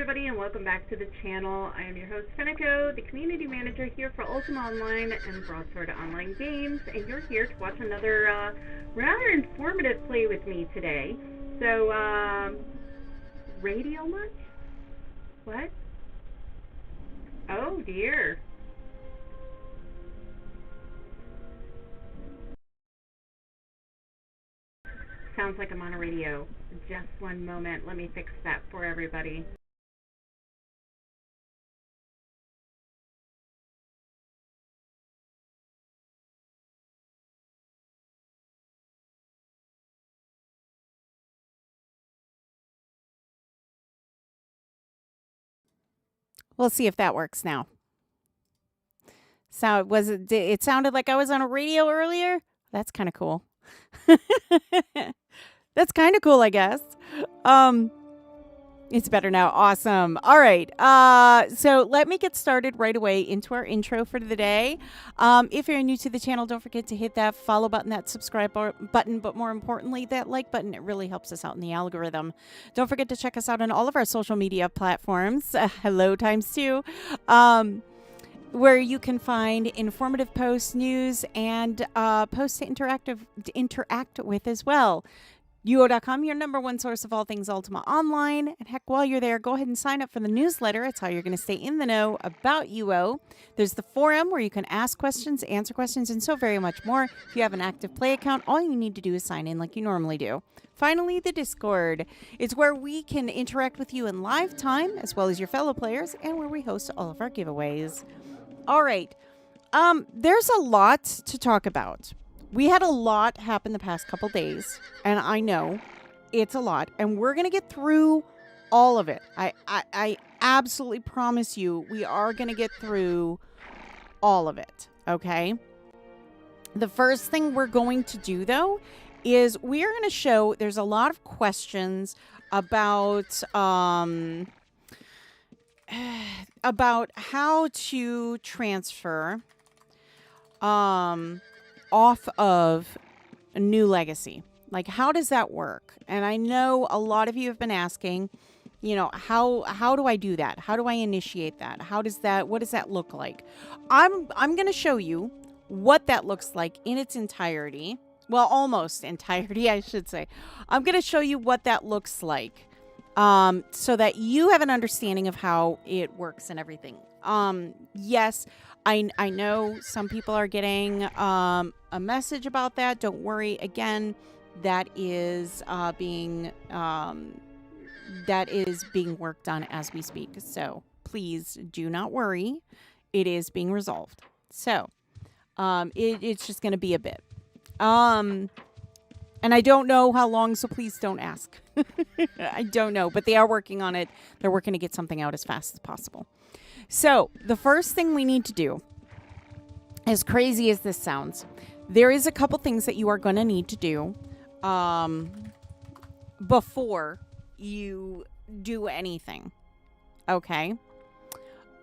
everybody, and welcome back to the channel. I am your host, Fenneko, the community manager here for Ultima Online and Broadsword Online Games, and you're here to watch another rather informative play with me today. So, radio much? What? Oh dear. Sounds like I'm on a radio. Just one moment, let me fix that for everybody. We'll see if that works now. So it sounded like I was on a radio earlier? That's kind of cool. That's kind of cool, I guess. It's better now. Awesome. All right. So let me get started right away into our intro for the day. If you're new to the channel, don't forget to hit that follow button, that subscribe button, but more importantly, that like button. It really helps us out in the algorithm. Don't forget to check us out on all of our social media platforms. Hello times two. Where you can find informative posts, news, and posts to interact with as well. UO.com, your number one source of all things Ultima Online. And heck, while you're there, go ahead and sign up for the newsletter. It's how you're going to stay in the know about UO. There's the forum where you can ask questions, answer questions, and so very much more. If you have an active play account, all you need to do is sign in like you normally do. Finally, the Discord. It's where we can interact with you in live time, as well as your fellow players, and where we host all of our giveaways. All right. There's a lot to talk about. We had a lot happen the past couple days, and I know it's a lot, and we're going to get through all of it. I absolutely promise you we are going to get through all of it, okay? The first thing we're going to do, though, is we're going to show there's a lot of questions about how to transfer off of a new legacy. Like, how does that work? And I know a lot of you have been asking, you know, how do I do that? How do I initiate that? What does that look like? I'm going to show you what that looks like in its entirety. Well, almost entirety, I should say. I'm going to show you what that looks like. So that you have an understanding of how it works and everything. Yes, I know some people are getting a message about that. Don't worry. Again, that is being worked on as we speak. So please do not worry. It is being resolved. So it's just going to be a bit. And I don't know how long, so please don't ask. I don't know, but they are working on it. They're working to get something out as fast as possible. So the first thing we need to do, as crazy as this sounds, there is a couple things that you are going to need to do before you do anything. Okay?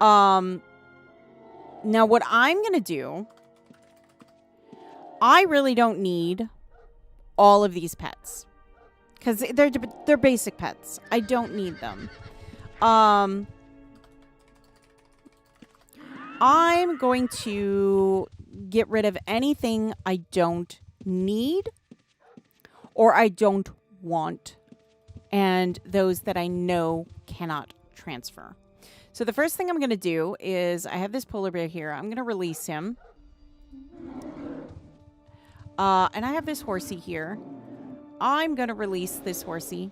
Now, what I'm going to do, I really don't need all of these pets because they're basic pets. I don't need them. I'm going to get rid of anything I don't need or I don't want, and those that I know cannot transfer. So the first thing I'm going to do is I have this polar bear here. I'm going to release him. And I have this horsey here. I'm going to release this horsey.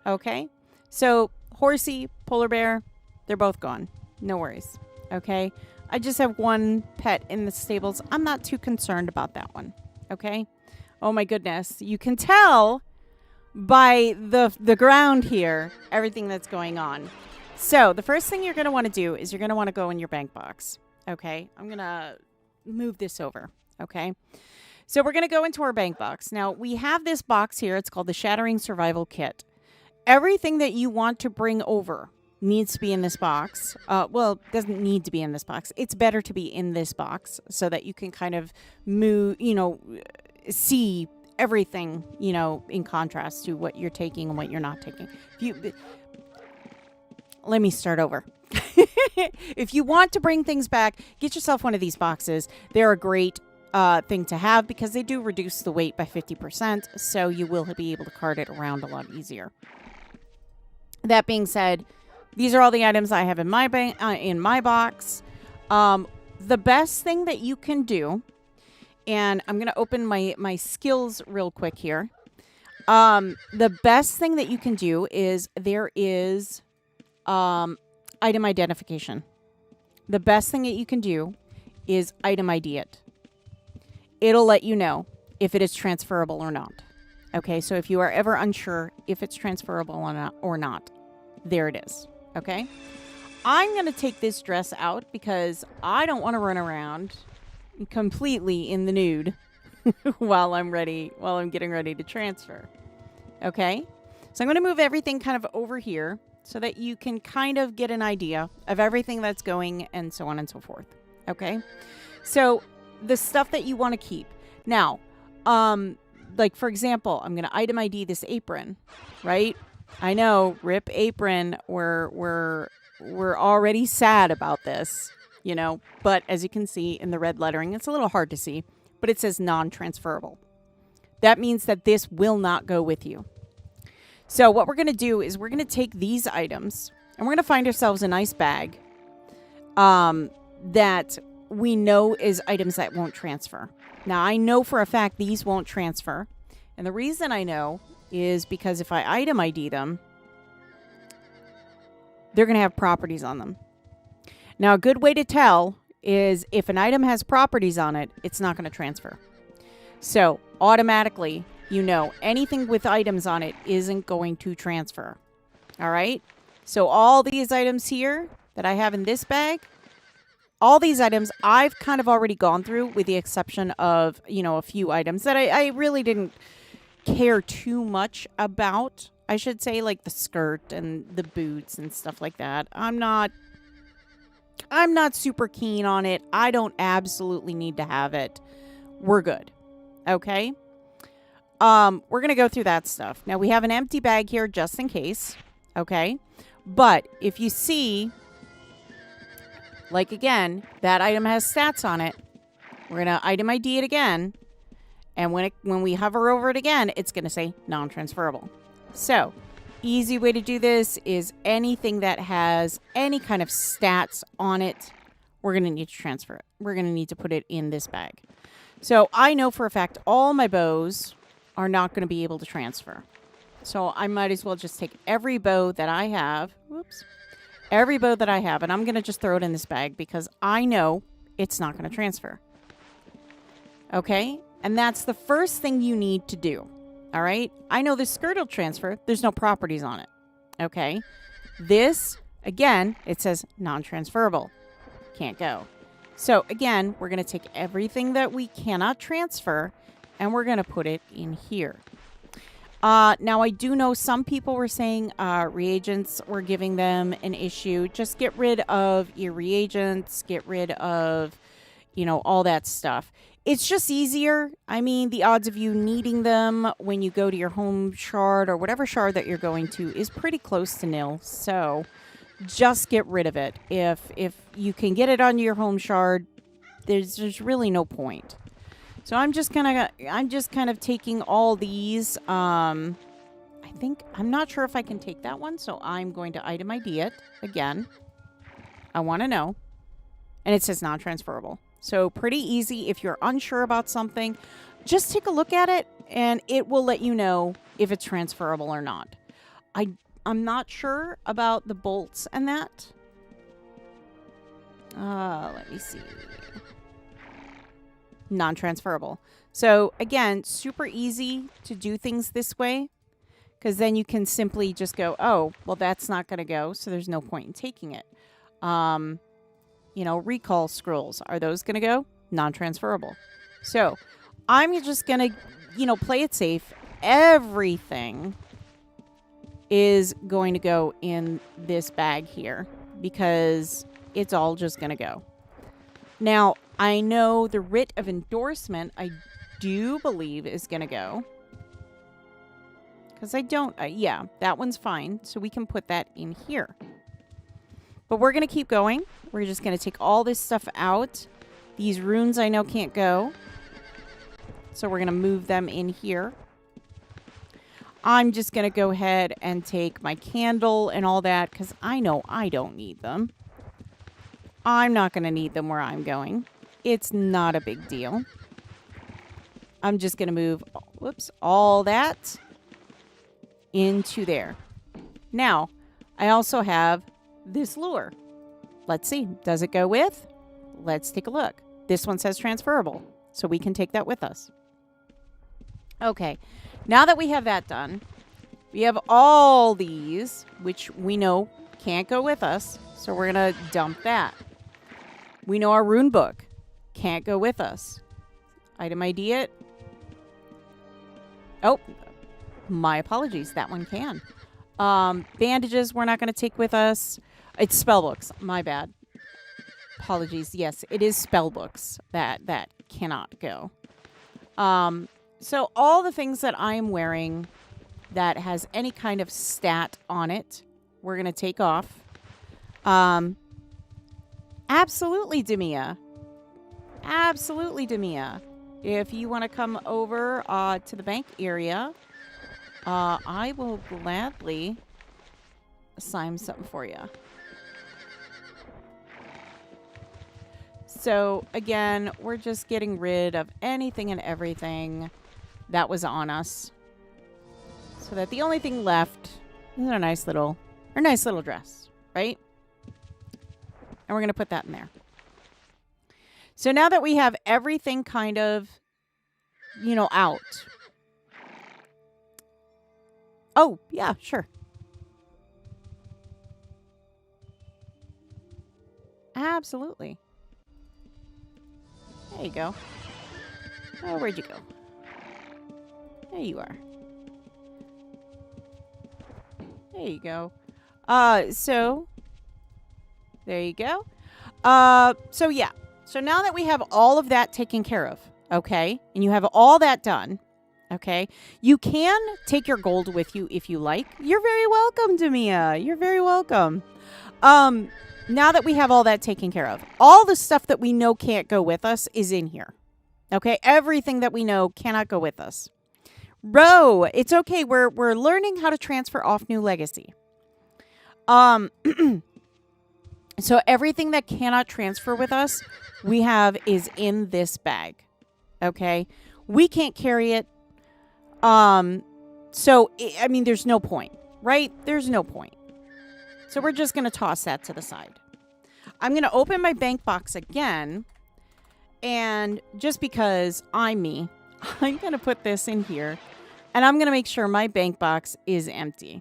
Okay. So horsey, polar bear, they're both gone. No worries. Okay. I just have one pet in the stables. I'm not too concerned about that one. Okay. Oh my goodness. You can tell by the ground here, everything that's going on. So the first thing you're going to want to do is you're going to want to go in your bank box. Okay. I'm going to move this over. Okay. So we're going to go into our bank box. Now we have this box here. It's called the Shattering Survival Kit. Everything that you want to bring over needs to be in this box. Well, it doesn't need to be in this box. It's better to be in this box so that you can kind of move, see everything, in contrast to what you're taking and what you're not taking. Let me start over. If you want to bring things back, get yourself one of these boxes. They're a great thing to have because they do reduce the weight by 50%, so you will be able to cart it around a lot easier. That being said, these are all the items I have in my box. The best thing that you can do, and I'm going to open my skills real quick here. The best thing that you can do is there is item identification. The best thing that you can do is item ID it. It'll let you know if it is transferable or not. Okay, so if you are ever unsure if it's transferable or not, there it is. Okay, I'm going to take this dress out because I don't want to run around completely in the nude while I'm getting ready to transfer. Okay, so I'm going to move everything kind of over here so that you can kind of get an idea of everything that's going and so on and so forth. Okay, so the stuff that you want to keep. Now, like for example, I'm going to item ID this apron, right? I know, rip apron. We're already sad about this, but as you can see in the red lettering, it's a little hard to see, but it says non-transferable. That means that this will not go with you. So what we're going to do is we're going to take these items and we're going to find ourselves a nice bag that we know is items that won't transfer. Now, I know for a fact these won't transfer. And the reason I know is because if I item ID them, they're going to have properties on them. Now, a good way to tell is if an item has properties on it, it's not going to transfer. So automatically, anything with items on it isn't going to transfer. All right. So all these items here that I have in this bag, all these items I've kind of already gone through with the exception of, a few items that I really didn't care too much about. I should say like the skirt and the boots and stuff like that. I'm not super keen on it. I don't absolutely need to have it. We're good. Okay. We're going to go through that stuff. Now we have an empty bag here just in case. Okay. But if you see, like again, that item has stats on it, we're going to item ID it again. And when we hover over it again, it's going to say non-transferable. So, easy way to do this is anything that has any kind of stats on it, we're going to need to transfer it. We're going to need to put it in this bag. So, I know for a fact all my bows are not going to be able to transfer. So, I might as well just take every bow that I have. Every bow that I have, and I'm going to just throw it in this bag because I know it's not going to transfer. Okay? And that's the first thing you need to do. All right? I know this skirt will transfer. There's no properties on it. Okay? This, again, it says non-transferable. Can't go. So, again, we're going to take everything that we cannot transfer, and we're going to put it in here. Now, I do know some people were saying reagents were giving them an issue. Just get rid of your reagents. Get rid of, all that stuff. It's just easier. I mean, the odds of you needing them when you go to your home shard or whatever shard that you're going to is pretty close to nil. So just get rid of it. If you can get it on your home shard, there's really no point. So I'm just kind of taking all these. I'm not sure if I can take that one, so I'm going to item ID it again. I want to know. And it says non-transferable. So pretty easy. If you're unsure about something, just take a look at it and it will let you know if it's transferable or not. I'm not sure about the bolts and that. Let me see. Non-transferable. So again, super easy to do things this way because then you can simply just go, oh, well, that's not going to go. So there's no point in taking it. Recall scrolls. Are those going to go? Non-transferable. So I'm just going to, play it safe. Everything is going to go in this bag here because it's all just going to go. Now, I know the writ of endorsement, I do believe is going to go. Because I don't, yeah, that one's fine. So we can put that in here. But we're going to keep going. We're just going to take all this stuff out. These runes I know can't go. So we're going to move them in here. I'm just going to go ahead and take my candle and all that because I know I don't need them. I'm not going to need them where I'm going. It's not a big deal. I'm just going to move, whoops, all that into there. Now, I also have this lure. Let's see. Does it go with? Let's take a look. This one says transferable, so we can take that with us. Okay. Now that we have that done, we have all these, which we know can't go with us, so we're going to dump that. We know our rune book can't go with us. Item ID it. Oh, my apologies. That one can. Bandages we're not going to take with us. It's spellbooks. My bad. Apologies. Yes, it is spellbooks that cannot go. So all the things that I'm wearing that has any kind of stat on it, we're going to take off. Absolutely, Demia. Absolutely, Demia. If you want to come over to the bank area, I will gladly assign something for you. So, again, we're just getting rid of anything and everything that was on us. So that the only thing left is our nice little dress, right? And we're going to put that in there. So now that we have everything kind of, out. Oh, yeah, sure. Absolutely. There you go. Oh, where'd you go? There you are. There you go. So there you go. So yeah. So now that we have all of that taken care of, okay, and you have all that done, okay, you can take your gold with you if you like. You're very welcome, Demia. You're very welcome. Now that we have all that taken care of, all the stuff that we know can't go with us is in here. Okay, everything that we know cannot go with us. Ro, it's okay. We're learning how to transfer off New Legacy. So everything that cannot transfer with us, we have is in this bag. Okay, we can't carry it. So I mean, there's no point, right? There's no point. So we're just going to toss that to the side. I'm going to open my bank box again. And just because I'm me, I'm going to put this in here. And I'm going to make sure my bank box is empty.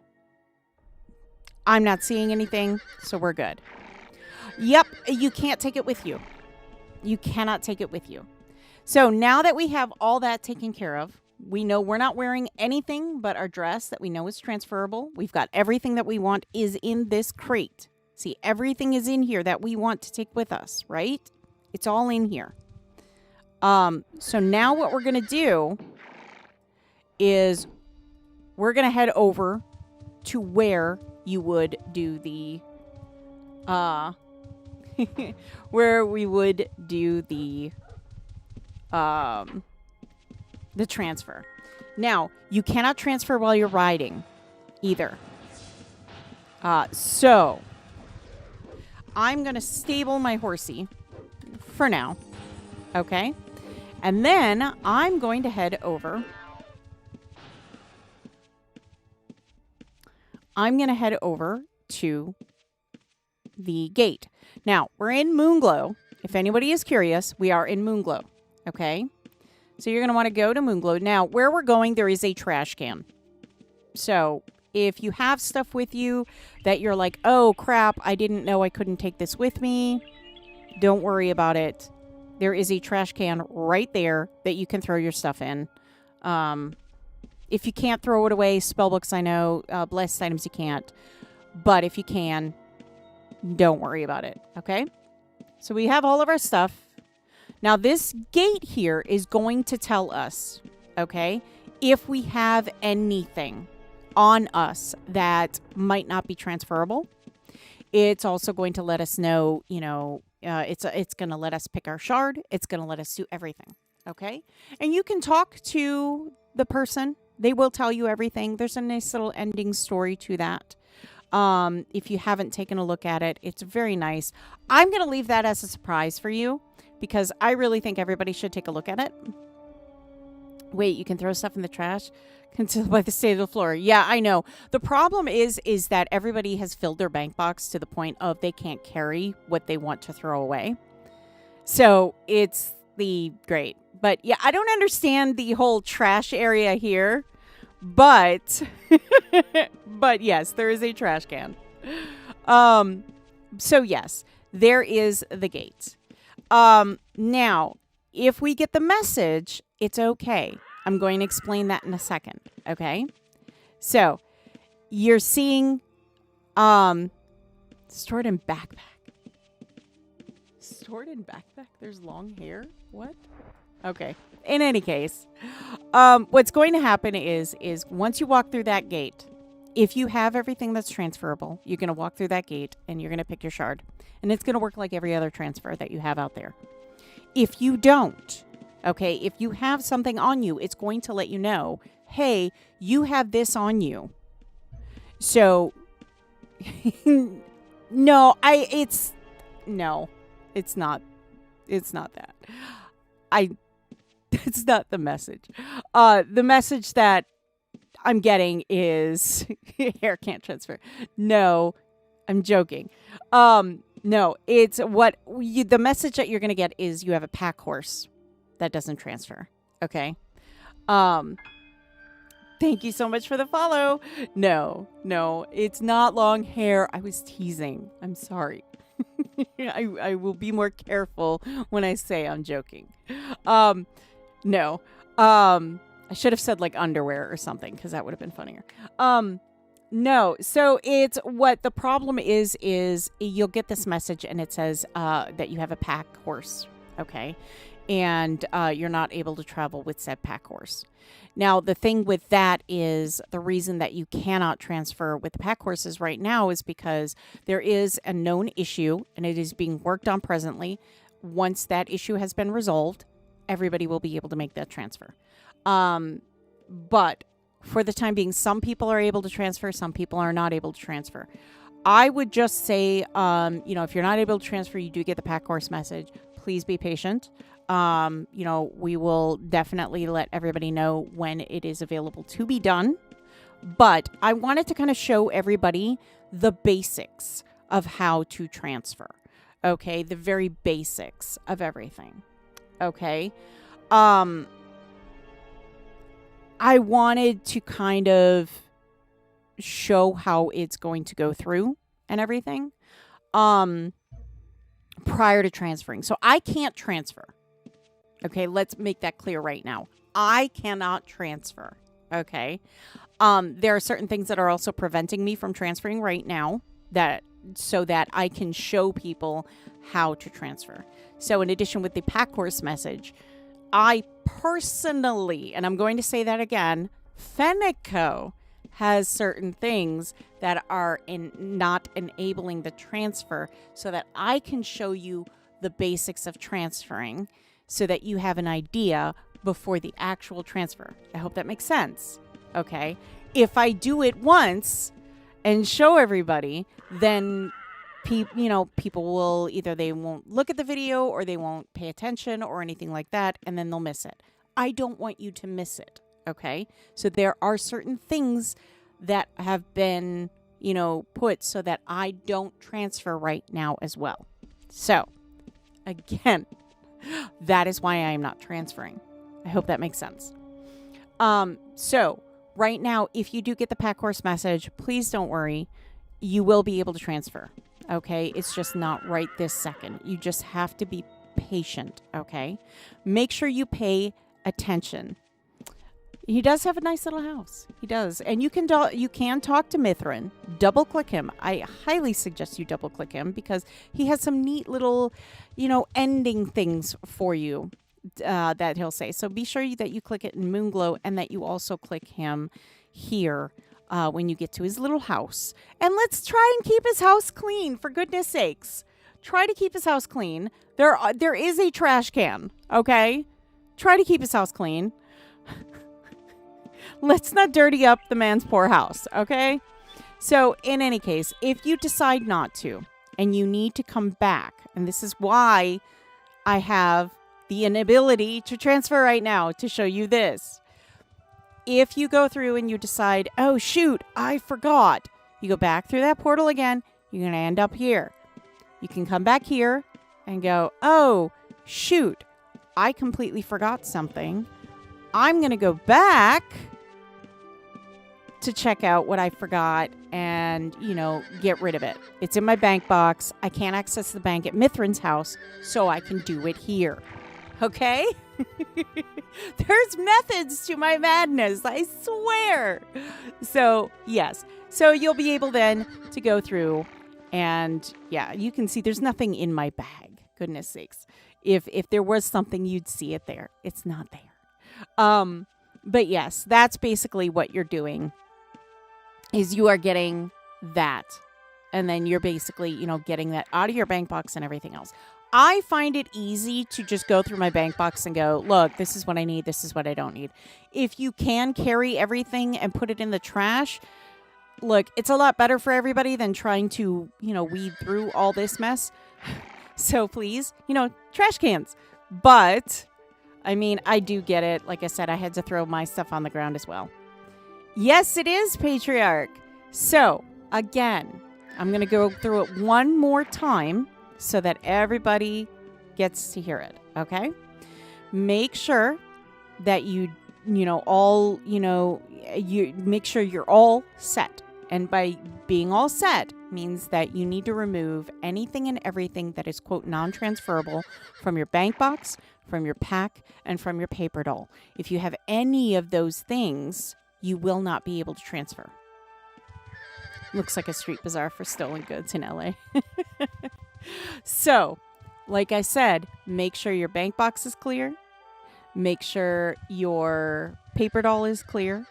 I'm not seeing anything, so we're good. Yep, you can't take it with you. You cannot take it with you. So now that we have all that taken care of, we know we're not wearing anything but our dress that we know is transferable. We've got everything that we want is in this crate. See, everything is in here that we want to take with us, right? It's all in here. So now what we're going to do is we're going to head over to where you would do the, where we would do the transfer. Now, you cannot transfer while you're riding either. So I'm going to stable my horsey for now. Okay. And then I'm going to head over. I'm going to head over to the gate. Now, we're in Moonglow. If anybody is curious, we are in Moonglow. Okay. So you're going to want to go to Moonglow. Now, where we're going, there is a trash can. So if you have stuff with you that you're like, oh, crap, I didn't know I couldn't take this with me, don't worry about it. There is a trash can right there that you can throw your stuff in. If you can't throw it away, spellbooks, I know, blessed items you can't. But if you can, don't worry about it. Okay? So we have all of our stuff. Now, this gate here is going to tell us, okay, if we have anything on us that might not be transferable. It's also going to let us know, it's going to let us pick our shard. It's going to let us do everything, okay? And you can talk to the person. They will tell you everything. There's a nice little ending story to that. If you haven't taken a look at it, it's very nice. I'm going to leave that as a surprise for you because I really think everybody should take a look at it. Wait, you can throw stuff in the trash? Concealed by the state of the floor. Yeah, I know. The problem is that everybody has filled their bank box to the point of they can't carry what they want to throw away. So it's the great. But yeah, I don't understand the whole trash area here. But but yes, there is a trash can. So yes, there is the gate. Now, if we get the message, it's okay. I'm going to explain that in a second, okay? So, you're seeing stored in backpack. Stored in backpack? There's long hair? What? Okay. In any case, what's going to happen is once you walk through that gate, if you have everything that's transferable, you're going to walk through that gate and you're going to pick your shard. And it's going to work like every other transfer that you have out there. If you don't, okay, if you have something on you, it's going to let you know, hey, you have this on you. So, no, it's not that. It's not the message. The message that I'm getting is hair can't transfer. No, I'm joking. No, it's the message that you're going to get is you have a pack horse that doesn't transfer. Okay. Thank you so much for the follow. No, it's not long hair. I was teasing. I'm sorry. I will be more careful when I say I'm joking. No. I should have said like underwear or something because that would have been funnier. No. So it's what the problem is you'll get this message and it says that you have a pack horse. Okay. And you're not able to travel with said pack horse. Now, the thing with that is the reason that you cannot transfer with the pack horses right now is because there is a known issue and it is being worked on presently. Once that issue has been resolved, everybody will be able to make that transfer. But for the time being, some people are able to transfer, some people are not able to transfer. I would just say, if you're not able to transfer, you do get the pack horse message. Please be patient. We will definitely let everybody know when it is available to be done. But I wanted to kind of show everybody the basics of how to transfer. Okay, the very basics of everything. Okay. I wanted to kind of show how it's going to go through and everything prior to transferring. So I can't transfer. Okay, let's make that clear right now. I cannot transfer. Okay. There are certain things that are also preventing me from transferring right now so that I can show people how to transfer. So in addition with the pack horse message, I personally, and I'm going to say that again, Fenneko has certain things that are not enabling the transfer so that I can show you the basics of transferring so that you have an idea before the actual transfer. I hope that makes sense. Okay. If I do it once and show everybody, then people will either they won't look at the video or they won't pay attention or anything like that, and then they'll miss it. I don't want you to miss it. Okay. So there are certain things that have been, put so that I don't transfer right now as well. So again, that is why I am not transferring. I hope that makes sense. So right now, if you do get the pack horse message, please don't worry. You will be able to transfer. Okay. It's just not right this second. You just have to be patient. Okay. Make sure you pay attention. He does have a nice little house. He does. And you can talk to Mithrin. Double click him. I highly suggest you double click him because he has some neat little, ending things for you that he'll say. So be sure that you click it in Moonglow and that you also click him here when you get to his little house. And let's try and keep his house clean, for goodness sakes. Try to keep his house clean. There is a trash can, okay? Try to keep his house clean. Let's not dirty up the man's poor house, okay? So, in any case, if you decide not to, and you need to come back, and this is why I have the inability to transfer right now to show you this. If you go through and you decide, oh, shoot, I forgot, you go back through that portal again, you're going to end up here. You can come back here and go, oh, shoot, I completely forgot something. I'm going to go back to check out what I forgot and, get rid of it. It's in my bank box. I can't access the bank at Mithrin's house, so I can do it here. Okay? There's methods to my madness, I swear. So, yes. So you'll be able then to go through and, yeah, you can see there's nothing in my bag. Goodness sakes. If there was something, you'd see it there. It's not there. But yes, that's basically what you're doing. Is you are getting that. And then you're basically, getting that out of your bank box and everything else. I find it easy to just go through my bank box and go, look, this is what I need. This is what I don't need. If you can carry everything and put it in the trash, look, it's a lot better for everybody than trying to, weed through all this mess. So please, trash cans. But, I do get it. Like I said, I had to throw my stuff on the ground as well. Yes, it is, Patriarch. So, again, I'm going to go through it one more time so that everybody gets to hear it, okay? Make sure that you make sure you're all set. And by being all set means that you need to remove anything and everything that is, quote, non-transferable from your bank box, from your pack, and from your paper doll. If you have any of those things, you will not be able to transfer. Looks like a street bazaar for stolen goods in LA. So, like I said, make sure your bank box is clear. Make sure your paper doll is clear.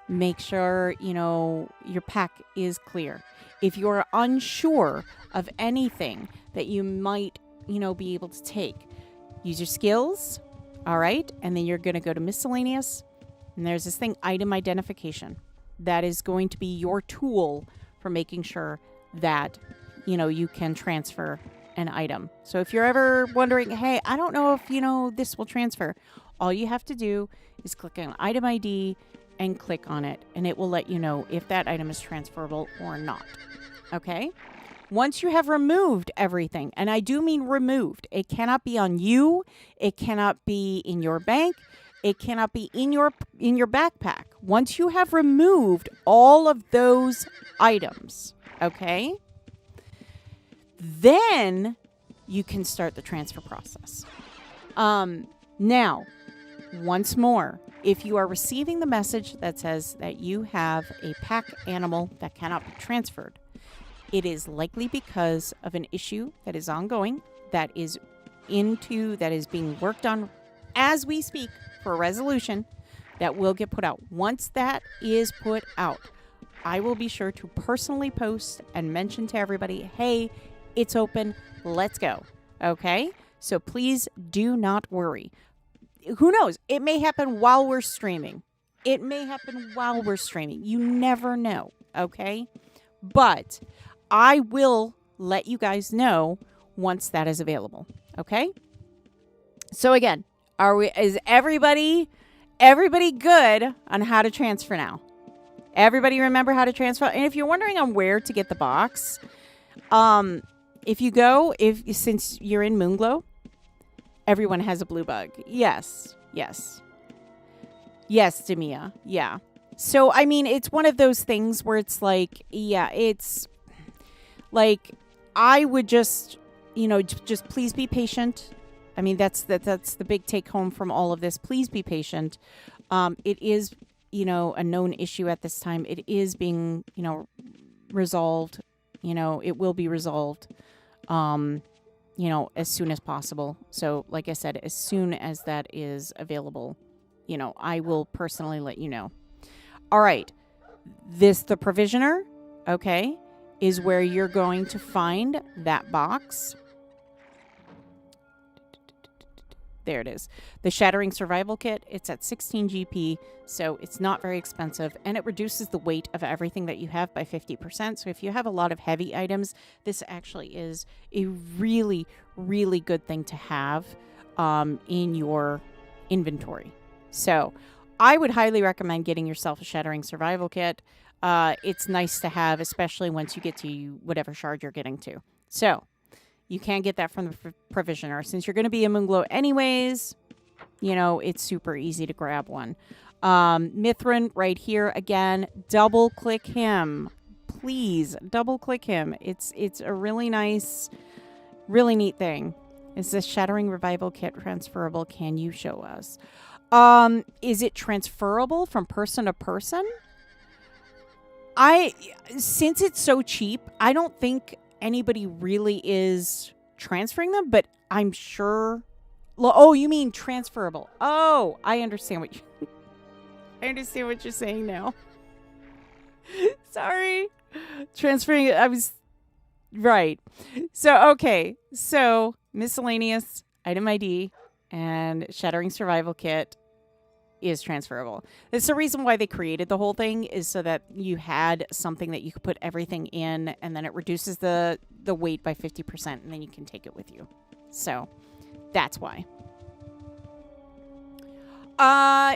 Make sure, your pack is clear. If you're unsure of anything that you might, be able to take, use your skills, all right? And then you're going to go to miscellaneous. And there's this thing, item identification. That is going to be your tool for making sure that, you can transfer an item. So if you're ever wondering, hey, I don't know if, this will transfer. All you have to do is click on item ID and click on it. And it will let you know if that item is transferable or not. Okay? Once you have removed everything, and I do mean removed, it cannot be on you. It cannot be in your bank. It cannot be in your backpack. Once you have removed all of those items, okay, then you can start the transfer process. Now, once more, if you are receiving the message that says that you have a pack animal that cannot be transferred, it is likely because of an issue that is ongoing, that is being worked on as we speak for a resolution that will get put out. Once that is put out, I will be sure to personally post and mention to everybody, hey, it's open, let's go. Okay? So please do not worry. Who knows? It may happen while we're streaming. You never know. Okay? But I will let you guys know once that is available. Okay? So again, is everybody good on how to transfer now? Everybody remember how to transfer? And if you're wondering on where to get the box, since you're in Moonglow, everyone has a blue bug. Yes, Demia. Yeah. So, it's one of those things where it's like, yeah, it's like, I would just please be patient. I mean, that's the big take home from all of this. Please be patient. It is, a known issue at this time. It is being, resolved. It will be resolved, as soon as possible. So, like I said, as soon as that is available, I will personally let you know. All right. The provisioner, okay, is where you're going to find that box. There it is. The Shattering Survival Kit. It's at 16 GP, so it's not very expensive, and it reduces the weight of everything that you have by 50%. So if you have a lot of heavy items, this actually is a really, really good thing to have in your inventory. So I would highly recommend getting yourself a Shattering Survival Kit. It's nice to have, especially once you get to whatever shard you're getting to. So you can get that from the provisioner. Since you're going to be a Moonglow anyways, it's super easy to grab one. Mithrin right here. Again, double click him. Please double click him. It's a really nice, really neat thing. Is this Shattering Revival Kit transferable? Can you show us? Is it transferable from person to person? Since it's so cheap, I don't think anybody really is transferring them, but I'm sure. Oh, you mean transferable? Oh, I understand what you're saying now. Sorry, transferring. I was right. So okay, so miscellaneous item ID and Shattering Survival Kit is transferable. It's the reason why they created the whole thing, is so that you had something that you could put everything in, and then it reduces the weight by 50%, and then you can take it with you. So that's why.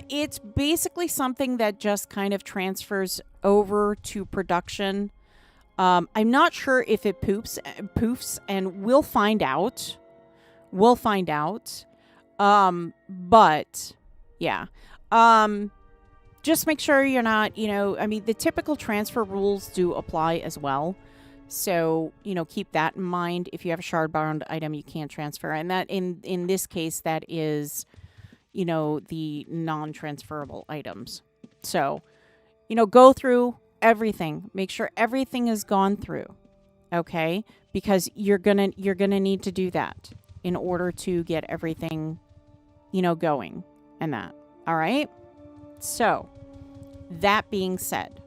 It's basically something that just kind of transfers over to production. I'm not sure if it poofs, and we'll find out. But yeah. Just make sure you're not, the typical transfer rules do apply as well. So, keep that in mind. If you have a shard-bound item, you can't transfer. And that, in this case, that is, the non-transferable items. So, go through everything. Make sure everything is gone through. Okay? Because you're gonna need to do that in order to get everything, going and that. All right. So that being said,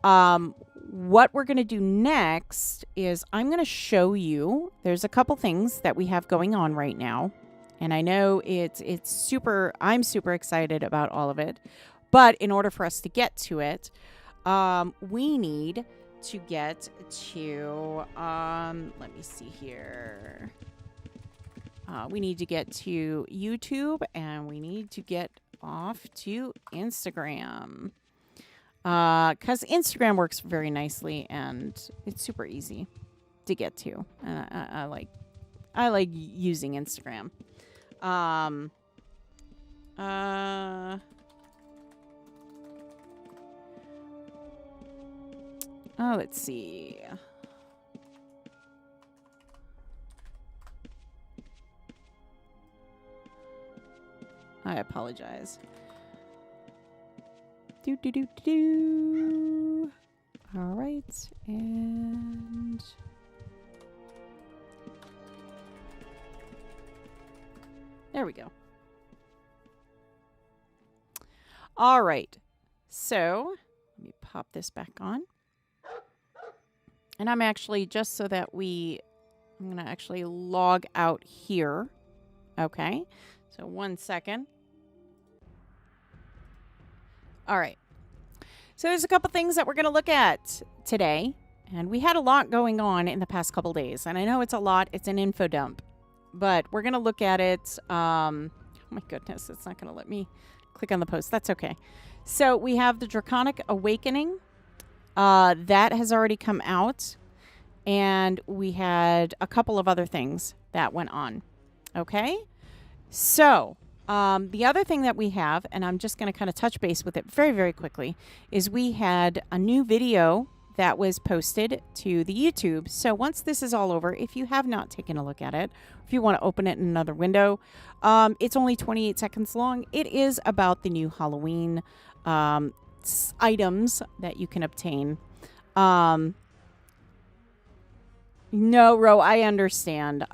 what we're going to do next is I'm going to show you, there's a couple things that we have going on right now. And I know I'm super excited about all of it. But in order for us to get to it, we need to get to, let me see here. We need to get to YouTube, and we need to get off to Instagram. Because Instagram works very nicely, and it's super easy to get to. I like using Instagram. Let's see. I apologize. Do. All right, and there we go. All right, so let me pop this back on. And I'm actually, just so that I'm going to actually log out here. Okay, so 1 second. All right. So there's a couple things that we're going to look at today. And we had a lot going on in the past couple days. And I know it's a lot. It's an info dump. But we're going to look at it. Oh, my goodness. It's not going to let me click on the post. That's okay. So we have the Draconic Awakening. That has already come out. And we had a couple of other things that went on. Okay? So the other thing that we have, and I'm just going to kind of touch base with it very, very quickly, is we had a new video that was posted to the YouTube. So once this is all over, if you have not taken a look at it, if you want to open it in another window, it's only 28 seconds long. It is about the new Halloween items that you can obtain. No, Ro, I understand.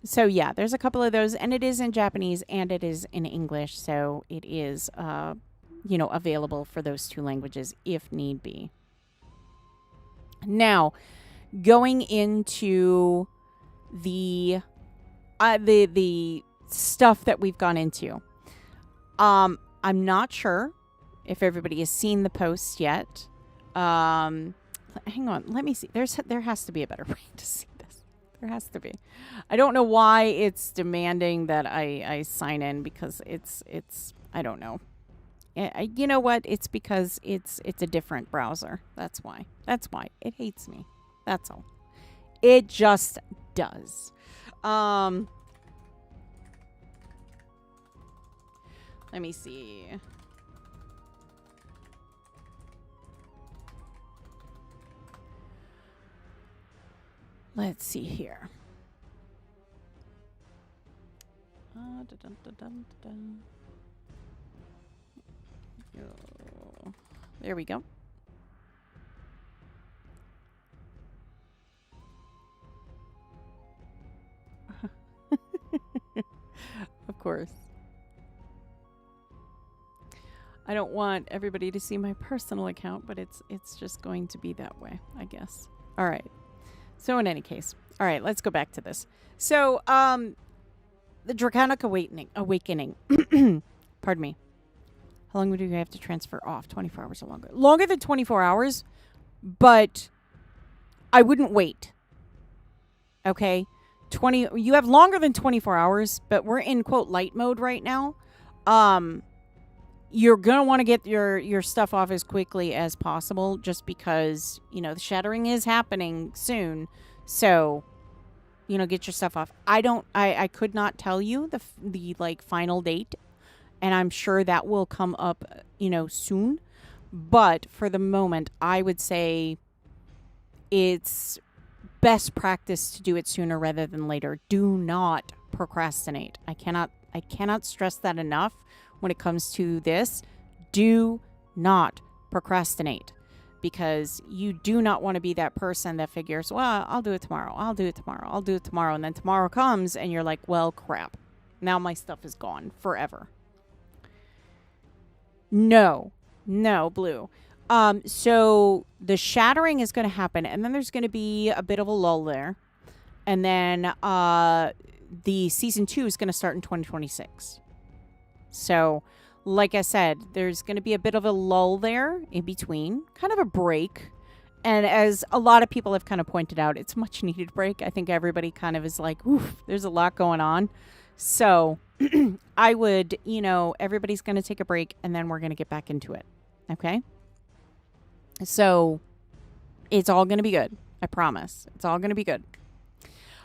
So yeah, there's a couple of those, and it is in Japanese and it is in English, so it is available for those two languages if need be. Now, going into the stuff that we've gone into. I'm not sure if everybody has seen the post yet. Hang on, let me see. There has to be a better way to see this. There has to be. I don't know why it's demanding that I sign in, because it's I don't know. You know what? It's because it's a different browser. That's why. It hates me. That's all. It just does. Let me see. Let's see here. There we go. Of course. I don't want everybody to see my personal account, but it's just going to be that way, I guess. All right. So in any case, all right, let's go back to this. So, the Draconic Awakening. Pardon me. How long would you have to transfer off? 24 hours or longer? Longer than 24 hours, but I wouldn't wait. Okay? You have longer than 24 hours, but we're in, quote, light mode right now. You're going to want to get your stuff off as quickly as possible, just because, the shattering is happening soon. So, get your stuff off. I could not tell you the final date, and I'm sure that will come up, soon. But for the moment, I would say it's best practice to do it sooner rather than later. Do not procrastinate. I cannot stress that enough. When it comes to this, do not procrastinate, because you do not want to be that person that figures, well, I'll do it tomorrow. And then tomorrow comes and you're like, well, crap. Now my stuff is gone forever. No, Blue. So the shattering is going to happen, and then there's going to be a bit of a lull there. And then the season 2 is going to start in 2026. So, like I said, there's going to be a bit of a lull there in between, kind of a break. And as a lot of people have kind of pointed out, it's a much needed break. I think everybody kind of is like, oof, there's a lot going on. So, I would, everybody's going to take a break, and then we're going to get back into it. Okay? So, it's all going to be good. I promise. It's all going to be good.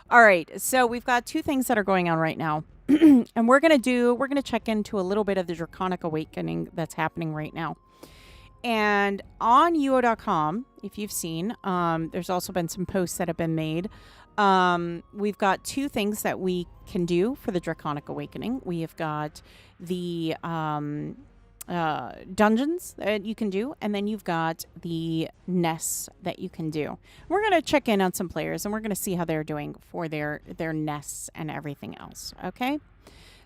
All right. So, we've got two things that are going on right now. And we're going to check into a little bit of the Draconic Awakening that's happening right now. And on UO.com, if you've seen, there's also been some posts that have been made. We've got two things that we can do for the Draconic Awakening. We have got the dungeons that you can do, and then you've got the nests that you can do. We're going to check in on some players, and we're going to see how they're doing for their nests and everything else. Okay?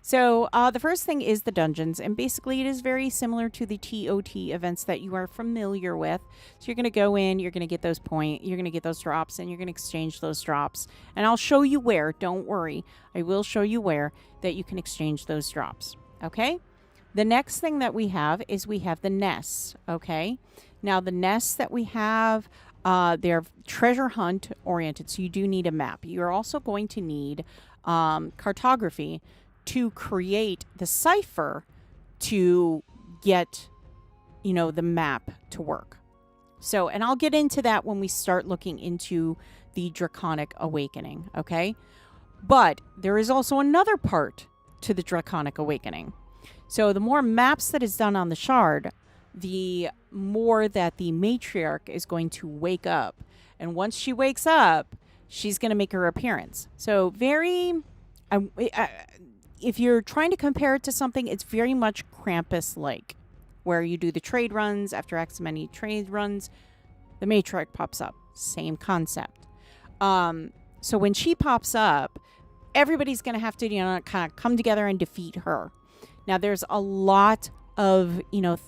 So the first thing is the dungeons, and basically it is very similar to the TOT events that you are familiar with. So you're going to go in, you're going to get those points, you're going to get those drops, and you're going to exchange those drops. And I'll show you where, don't worry. I will show you where that you can exchange those drops. Okay? The next thing that we have is we have the nests, okay? Now, the nests that we have, they're treasure hunt oriented, so you do need a map. You're also going to need cartography to create the cipher to get, the map to work. So, and I'll get into that when we start looking into the Draconic Awakening, okay? But there is also another part to the Draconic Awakening. So the more maps that is done on the shard, the more that the matriarch is going to wake up. And once she wakes up, she's going to make her appearance. So very, if you're trying to compare it to something, it's very much Krampus-like, where you do the trade runs. After X many trade runs, the matriarch pops up. Same concept. So when she pops up, everybody's going to have to, kind of come together and defeat her. Now, there's a lot of,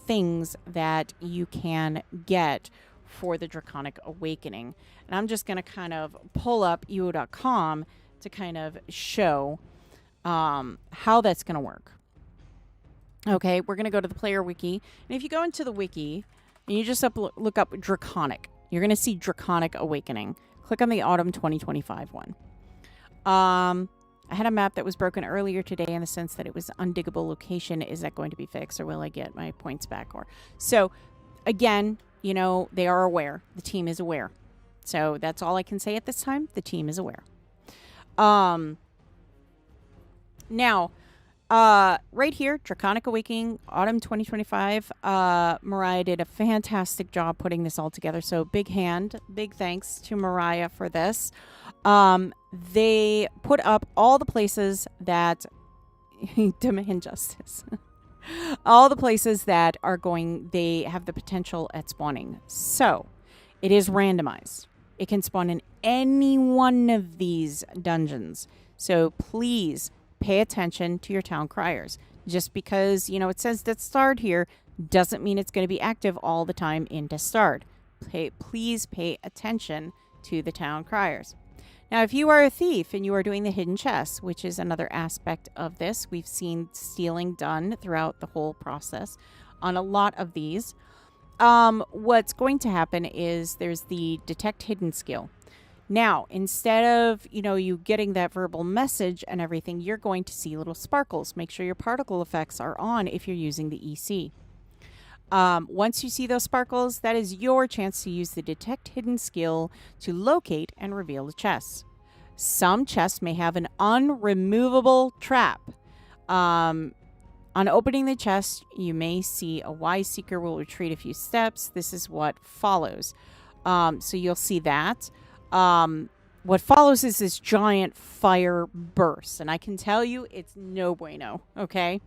things that you can get for the Draconic Awakening. And I'm just going to kind of pull up EO.com to kind of show how that's going to work. Okay, we're going to go to the player wiki. And if you go into the wiki and you just look up Draconic, you're going to see Draconic Awakening. Click on the Autumn 2025 one. I had a map that was broken earlier today in the sense that it was undiggable location. Is that going to be fixed, or will I get my points back? So, again, they are aware. The team is aware. So that's all I can say at this time. The team is aware. Now, right here, Draconic Awakening, Autumn 2025. Mariah did a fantastic job putting this all together. So big thanks to Mariah for this. They put up all the places that demand justice. All the places that they have the potential at spawning. So it is randomized. It can spawn in any one of these dungeons. So please pay attention to your town criers. Just because, it says that start here doesn't mean it's going to be active all the time into start. Please pay attention to the town criers. Now, if you are a thief and you are doing the hidden chests, which is another aspect of this, we've seen stealing done throughout the whole process on a lot of these. What's going to happen is there's the detect hidden skill. Now, instead of, you getting that verbal message and everything, you're going to see little sparkles. Make sure your particle effects are on if you're using the EC. Once you see those sparkles, that is your chance to use the detect hidden skill to locate and reveal the chests. Some chests may have an unremovable trap. On opening the chest, you may see a wise seeker will retreat a few steps. This is what follows. So you'll see that. What follows is this giant fire burst, and I can tell you it's no bueno, okay?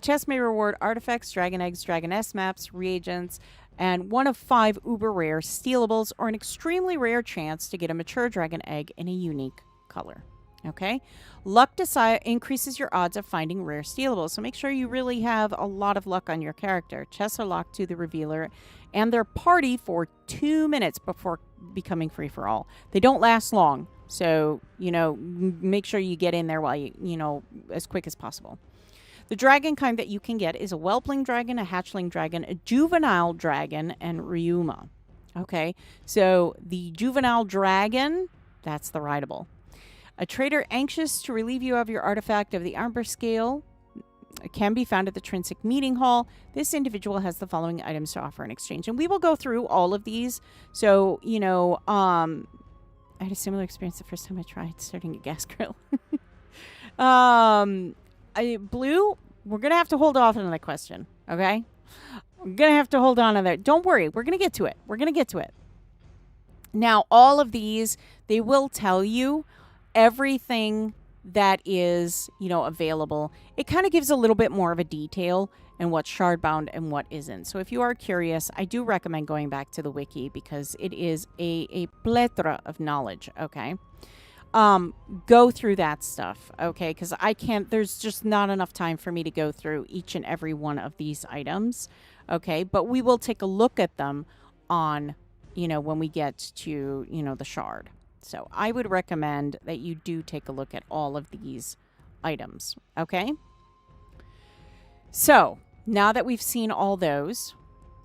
Chests may reward artifacts, dragon eggs, dragoness maps, reagents, and one of 5 uber rare stealables, or an extremely rare chance to get a mature dragon egg in a unique color. Okay? Luck increases your odds of finding rare stealables, so make sure you really have a lot of luck on your character. Chests are locked to the revealer and their party for 2 minutes before becoming free for all. They don't last long, so, make sure you get in there while as quick as possible. The dragon kind that you can get is a whelpling dragon, a hatchling dragon, a juvenile dragon, and Ryuma. Okay, so the juvenile dragon, that's the rideable. A trader anxious to relieve you of your artifact of the Amber Scale can be found at the Trinsic Meeting Hall. This individual has the following items to offer in exchange. And we will go through all of these. So, I had a similar experience the first time I tried starting a gas grill. Blue, we're going to have to hold off on that question, okay? We're going to have to hold on to that. Don't worry. We're going to get to it. Now, all of these, they will tell you everything that is, available. It kind of gives a little bit more of a detail and what's shardbound and what isn't. So if you are curious, I do recommend going back to the wiki because it is a plethora of knowledge, okay? Go through that stuff, okay? Because there's just not enough time for me to go through each and every one of these items, okay? But we will take a look at them on, when we get to, the shard. So I would recommend that you do take a look at all of these items, okay? So now that we've seen all those,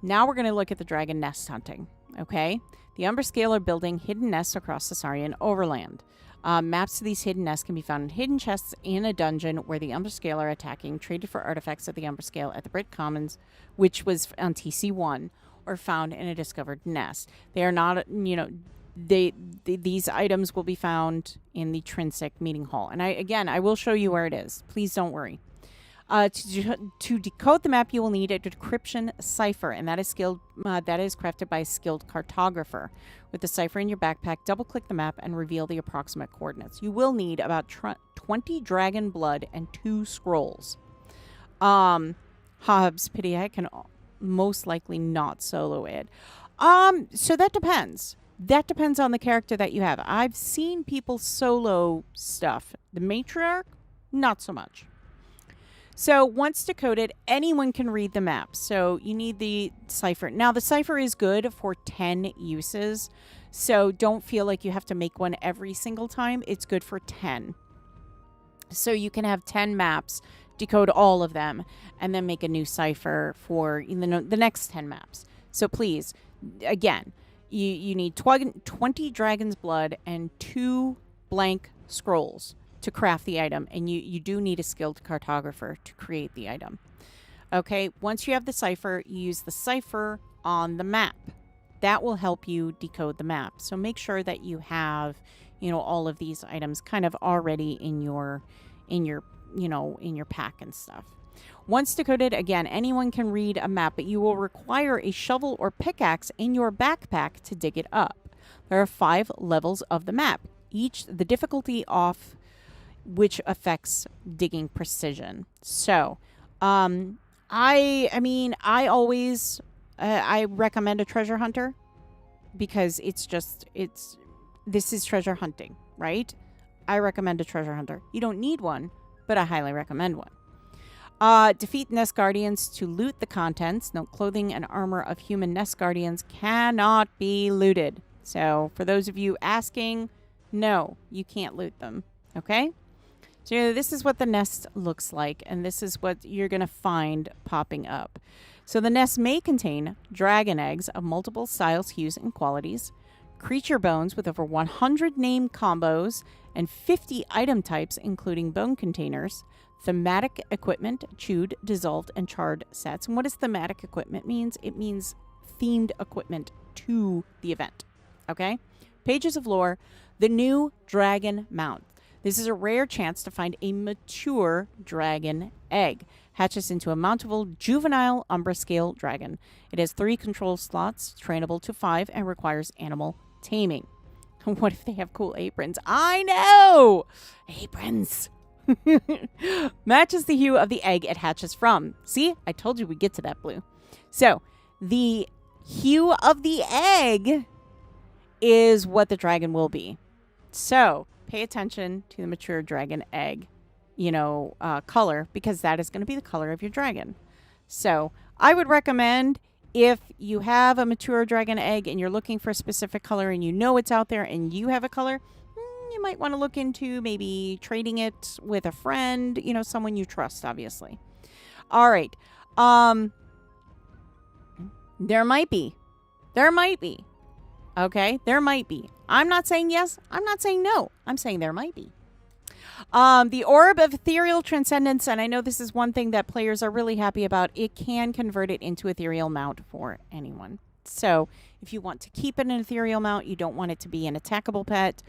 now we're going to look at the dragon nest hunting, okay? The Umber Scale are building hidden nests across the Saurian Overland. Maps to these hidden nests can be found in hidden chests in a dungeon where the Umber Scale are attacking, traded for artifacts of the Umber Scale at the Brit Commons, which was on TC1, or found in a discovered nest. They are not, these items will be found in the Trinsic Meeting Hall. And I will show you where it is. Please don't worry. To decode the map, you will need a decryption cipher, and that is crafted by a skilled cartographer. With the cipher in your backpack, double-click the map and reveal the approximate coordinates. You will need about 20 dragon blood and 2 scrolls. Hobbs, pity I can most likely not solo it. So that depends. That depends on the character that you have. I've seen people solo stuff. The matriarch, not so much. So once decoded, anyone can read the map. So you need the cipher. Now, the cipher is good for 10 uses. So don't feel like you have to make one every single time. It's good for 10. So you can have 10 maps, decode all of them, and then make a new cipher for the next 10 maps. So please, again, you need 20 dragon's blood and 2 blank scrolls to craft the item, and you do need a skilled cartographer to create the item. Okay, once you have the cipher, you use the cipher on the map. That will help you decode the map. So make sure that you have, all of these items kind of already in your pack and stuff. Once decoded, again, anyone can read a map, but you will require a shovel or pickaxe in your backpack to dig it up. There are 5 levels of the map, each the difficulty off which affects digging precision. So, I always I recommend a treasure hunter because this is treasure hunting, right? I recommend a treasure hunter. You don't need one, but I highly recommend one. Defeat nest guardians to loot the contents. Note, clothing and armor of human nest guardians cannot be looted. So, for those of you asking, no, you can't loot them. Okay? So this is what the nest looks like, and this is what you're going to find popping up. So the nest may contain dragon eggs of multiple styles, hues, and qualities, creature bones with over 100 name combos, and 50 item types, including bone containers, thematic equipment, chewed, dissolved, and charred sets. And what does thematic equipment means? It means themed equipment to the event. Okay? Pages of lore, the new dragon mount. This is a rare chance to find a mature dragon egg. Hatches into a mountable juvenile Umbra scale dragon. It has 3 control slots, trainable to 5, and requires animal taming. What if they have cool aprons? I know! Aprons! Matches the hue of the egg it hatches from. See? I told you we'd get to that blue. So, the hue of the egg is what the dragon will be. So, pay attention to the mature dragon egg, color, because that is going to be the color of your dragon. So I would recommend, if you have a mature dragon egg and you're looking for a specific color and it's out there and you have a color, you might want to look into maybe trading it with a friend, someone you trust, obviously. All right. There might be. Okay, there might be. I'm not saying yes. I'm not saying no. I'm saying there might be. The Orb of Ethereal Transcendence, and I know this is one thing that players are really happy about. It can convert it into ethereal mount for anyone. So if you want to keep it an ethereal mount, you don't want it to be an attackable pet,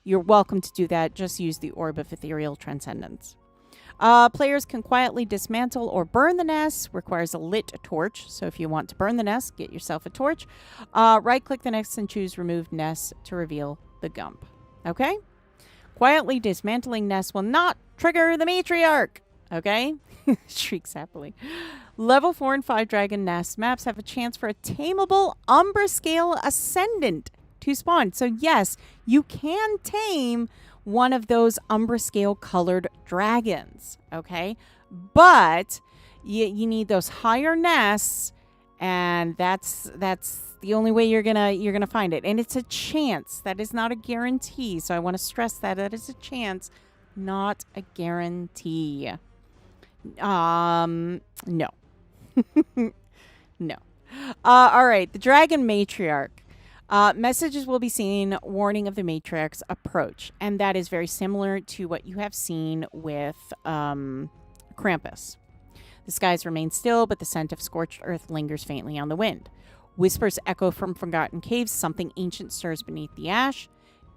you're welcome to do that. Just use the Orb of Ethereal Transcendence. Players can quietly dismantle or burn the nest. Requires a lit torch. So if you want to burn the nest, get yourself a torch. Right-click the nest and choose Remove Nest to reveal the gump. Okay? Quietly dismantling nest will not trigger the matriarch. Okay? Shrieks happily. Level 4 and 5 dragon nest maps have a chance for a tameable Umbra scale ascendant to spawn. So yes, you can tame one of those Umbra scale colored dragons, okay? But you need those higher nests, and that's the only way you're gonna find it. And it's a chance. That is not a guarantee. So I want to stress that is a chance, not a guarantee. No. No. All right, the Dragon Matriarch. Messages will be seen warning of the matriarch's approach, and that is very similar to what you have seen with Krampus. The skies remain still, but the scent of scorched earth lingers faintly on the wind. Whispers echo from forgotten caves. Something ancient stirs beneath the ash.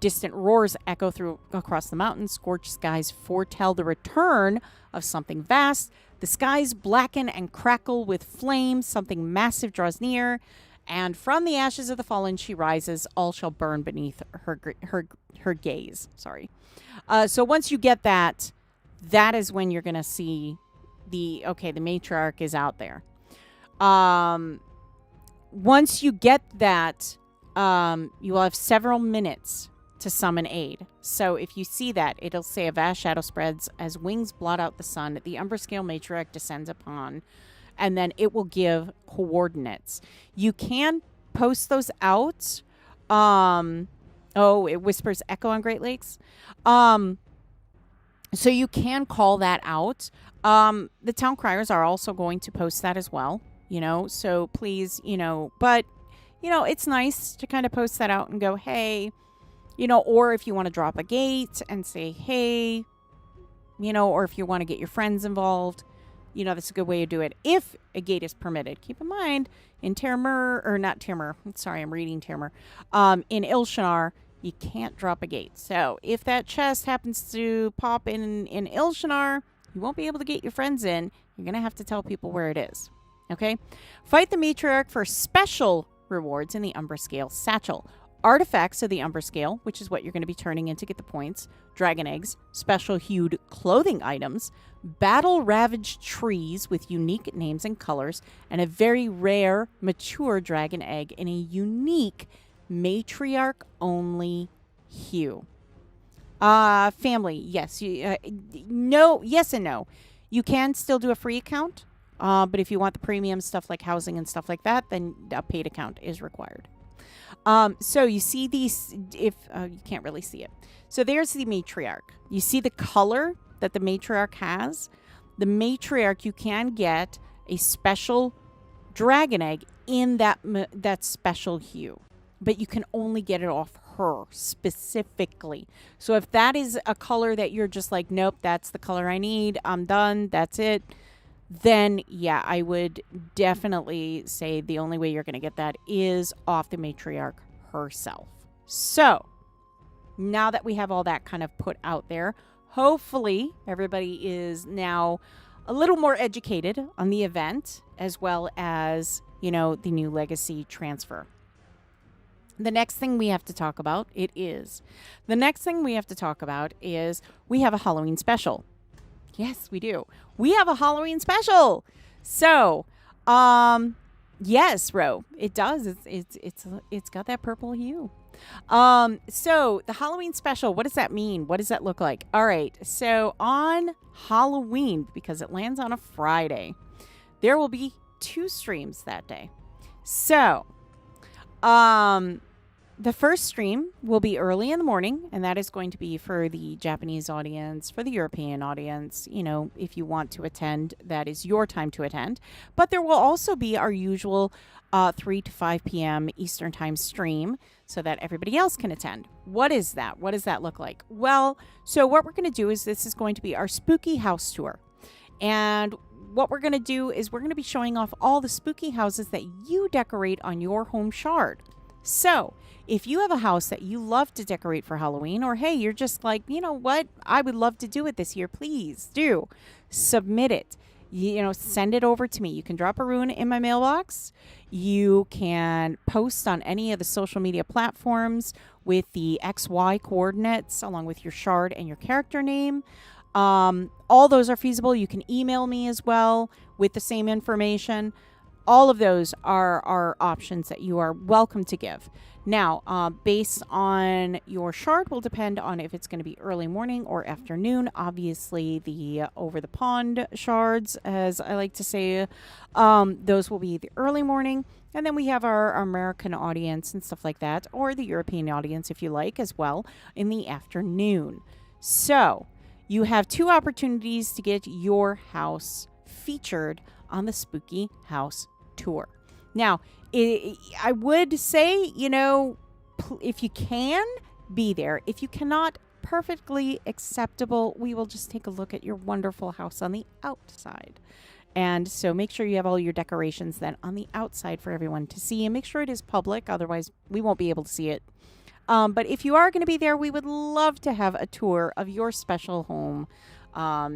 Distant roars echo through across the mountains. Scorched skies foretell the return of something vast. The skies blacken and crackle with flames. Something massive draws near. And from the ashes of the fallen she rises. All shall burn beneath her gaze. Sorry. So once you get that, that is when you're going to see the matriarch is out there. Once you get that, you will have several minutes to summon aid. So if you see that, it'll say a vast shadow spreads as wings blot out the sun. The Umberscale matriarch descends upon, and then it will give coordinates. You can post those out. It whispers echo on Great Lakes. So you can call that out. The town criers are also going to post that as well, so please, but it's nice to kind of post that out and go, hey, or if you want to drop a gate and say, hey, or if you want to get your friends involved, that's a good way to do it. If a gate is permitted, keep in mind in not Termur. Sorry, I'm reading Termur. In Ilshanar, you can't drop a gate. So if that chest happens to pop in Ilshanar, you won't be able to get your friends in. You're going to have to tell people where it is. Okay? Fight the matriarch for special rewards in the Umberscale satchel. Artifacts of the Umberscale, which is what you're going to be turning in to get the points. Dragon eggs, special hued clothing items, battle-ravaged trees with unique names and colors, and a very rare, mature dragon egg in a unique matriarch-only hue. Family, yes. No, yes and no. You can still do a free account, but if you want the premium stuff like housing and stuff like that, then a paid account is required. So you see these, if you can't really see it. So there's the matriarch. You see the color that the matriarch has. The matriarch, you can get a special dragon egg in that special hue, but you can only get it off her specifically. So if that is a color that you're just like, nope, that's the color I need, I'm done, that's it, then yeah, I would definitely say the only way you're going to get that is off the matriarch herself. So now that we have all that kind of put out there, hopefully everybody is now a little more educated on the event as well as, the new legacy transfer. The next thing we have to talk about is we have a Halloween special. Yes, we do. We have a Halloween special. So, yes, Ro, it does. It's got that purple hue. So the Halloween special, what does that mean? What does that look like? All right. So on Halloween, because it lands on a Friday, there will be 2 streams that day. So, the first stream will be early in the morning, and that is going to be for the Japanese audience, for the European audience. If you want to attend, that is your time to attend. But there will also be our usual 3 to 5 p.m. Eastern Time stream so that everybody else can attend. What is that? What does that look like? Well, so what we're going to do is this is going to be our spooky house tour. And what we're going to do is we're going to be showing off all the spooky houses that you decorate on your home shard. So if you have a house that you love to decorate for Halloween, or hey, you're just like, you know what, I would love to do it this year, please do submit it. Send it over to me. You can drop a rune in my mailbox. You can post on any of the social media platforms with the XY coordinates along with your shard and your character name. All those are feasible. You can email me as well with the same information. All of those are options that you are welcome to give. Now, based on your shard will depend on if it's going to be early morning or afternoon. Obviously, the over-the-pond shards, as I like to say, those will be the early morning. And then we have our American audience and stuff like that, or the European audience, if you like, as well, in the afternoon. So you have 2 opportunities to get your house featured on the Spooky House Tour. Now, I would say, if you can, be there. If you cannot, perfectly acceptable. We will just take a look at your wonderful house on the outside. And so make sure you have all your decorations then on the outside for everyone to see. And make sure it is public. Otherwise, we won't be able to see it But if you are going to be there, we would love to have a tour of your special home.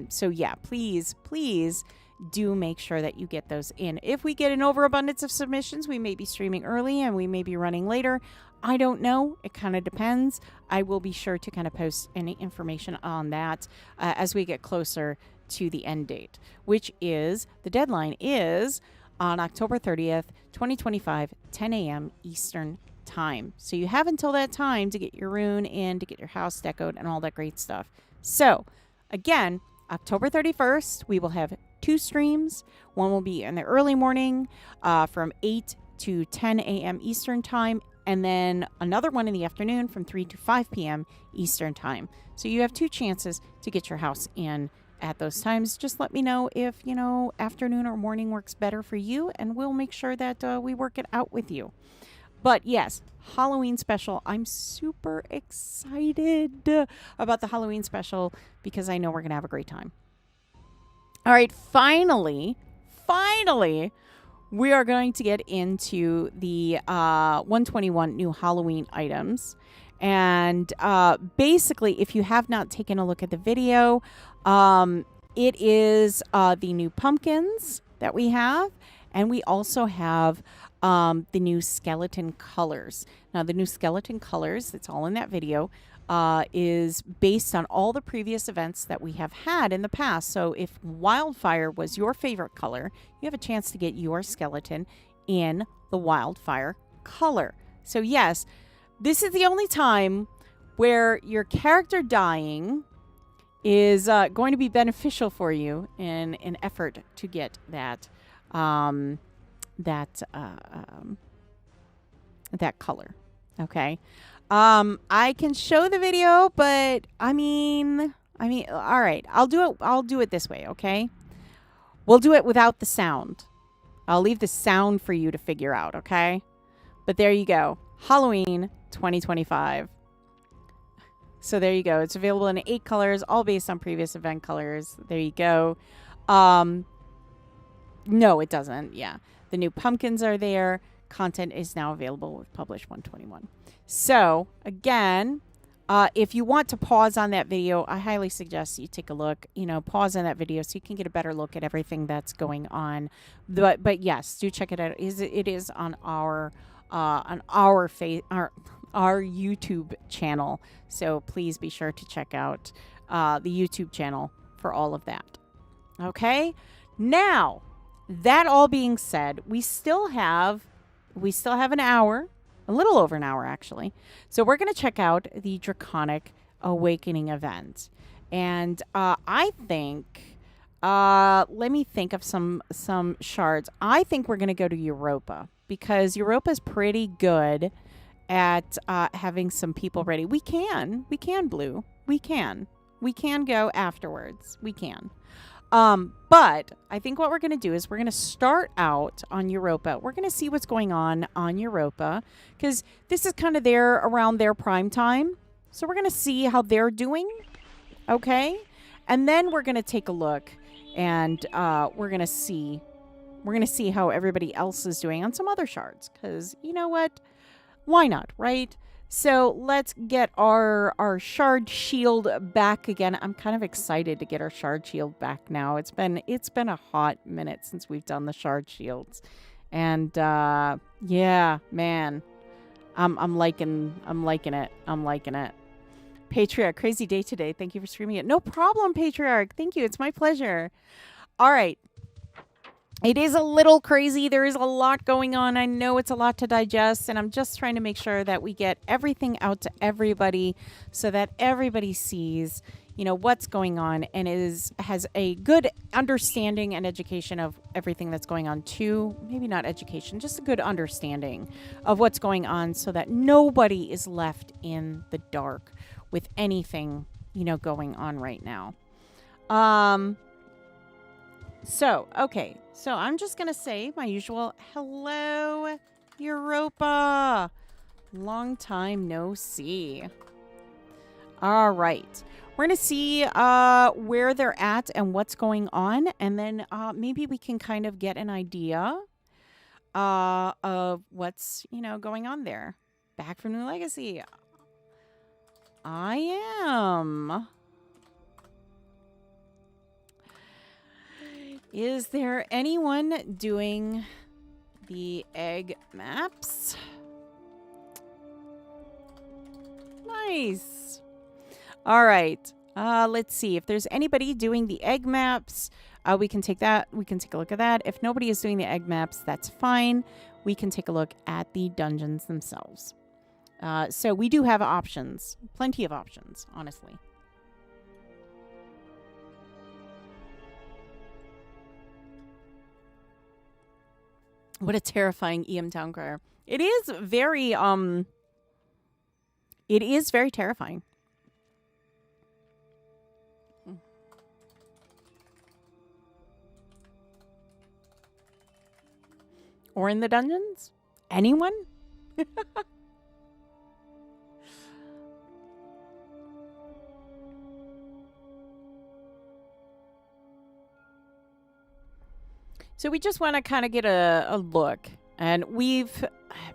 So yeah, please, please do make sure that you get those in. If we get an overabundance of submissions, we may be streaming early and we may be running later. I don't know. It kind of depends. I will be sure to kind of post any information on that as we get closer to the end date, which is the deadline is on October 30th, 2025, 10 a.m. Eastern time. So you have until that time to get your rune in, to get your house decoed and all that great stuff. So again, October 31st, we will have 2 streams. One will be in the early morning from 8 to 10 a.m. Eastern time, and then another one in the afternoon from 3 to 5 p.m. Eastern time. So you have 2 chances to get your house in at those times. Just let me know if, afternoon or morning works better for you, and we'll make sure that we work it out with you. But yes, Halloween special. I'm super excited about the Halloween special because I know we're going to have a great time. All right, finally, we are going to get into the 121 new Halloween items. And basically, if you have not taken a look at the video, it is the new pumpkins that we have. And we also have the new skeleton colors. Now, the new skeleton colors, it's all in that video, is based on all the previous events that we have had in the past. So if wildfire was your favorite color, you have a chance to get your skeleton in the wildfire color. So yes, this is the only time where your character dying is going to be beneficial for you in an effort to get that that color. Okay. I can show the video, but I mean, all right. I'll do it this way. Okay. We'll do it without the sound. I'll leave the sound for you to figure out. Okay. But there you go. Halloween 2025. So there you go. It's available in 8 colors, all based on previous event colors. There you go. No, it doesn't. Yeah. The new pumpkins are there. Content is now available with Publish 121. So, again, if you want to pause on that video, I highly suggest you take a look, pause on that video so you can get a better look at everything that's going on. But yes, do check it out. It is on our YouTube channel. So please be sure to check out the YouTube channel for all of that. Okay? Now, that all being said, we still have an hour, a little over an hour actually. So we're going to check out the Draconic Awakening event. And I think, let me think of some shards. I think we're going to go to Europa because Europa is pretty good at having some people ready. We can, Blue. We can go afterwards. We can. But I think what we're going to do is we're going to start out on Europa. We're going to see what's going on Europa because this is kind of around their prime time. So we're going to see how they're doing. Okay. And then we're going to take a look and we're going to see how everybody else is doing on some other shards because you know what? Why not? Right? So let's get our shard shield back again. I'm kind of excited to get our shard shield back now. It's been a hot minute since we've done the shard shields. And yeah, man. I'm liking it. Patriarch, crazy day today. Thank you for streaming it. No problem, Patriarch. Thank you. It's my pleasure. All right. It is a little crazy. There is a lot going on. I know it's a lot to digest, and I'm just trying to make sure that we get everything out to everybody so that everybody sees, what's going on and has a good understanding and education of everything that's going on too. Maybe not education, just a good understanding of what's going on so that nobody is left in the dark with anything, going on right now. Okay. So I'm just going to say my usual hello, Europa. Long time no see. All right. We're going to see where they're at and what's going on. And then maybe we can kind of get an idea of what's, going on there. Back from New Legacy. I am. Is there anyone doing the egg maps? Nice. All right. Let's see if there's anybody doing the egg maps. We can take that. We can take a look at that. If nobody is doing the egg maps, that's fine. We can take a look at the dungeons themselves. So we do have options. Plenty of options, honestly. What a terrifying EM town crier. It is very terrifying. Or in the dungeons? Anyone? So we just want to kind of get a look. And we've...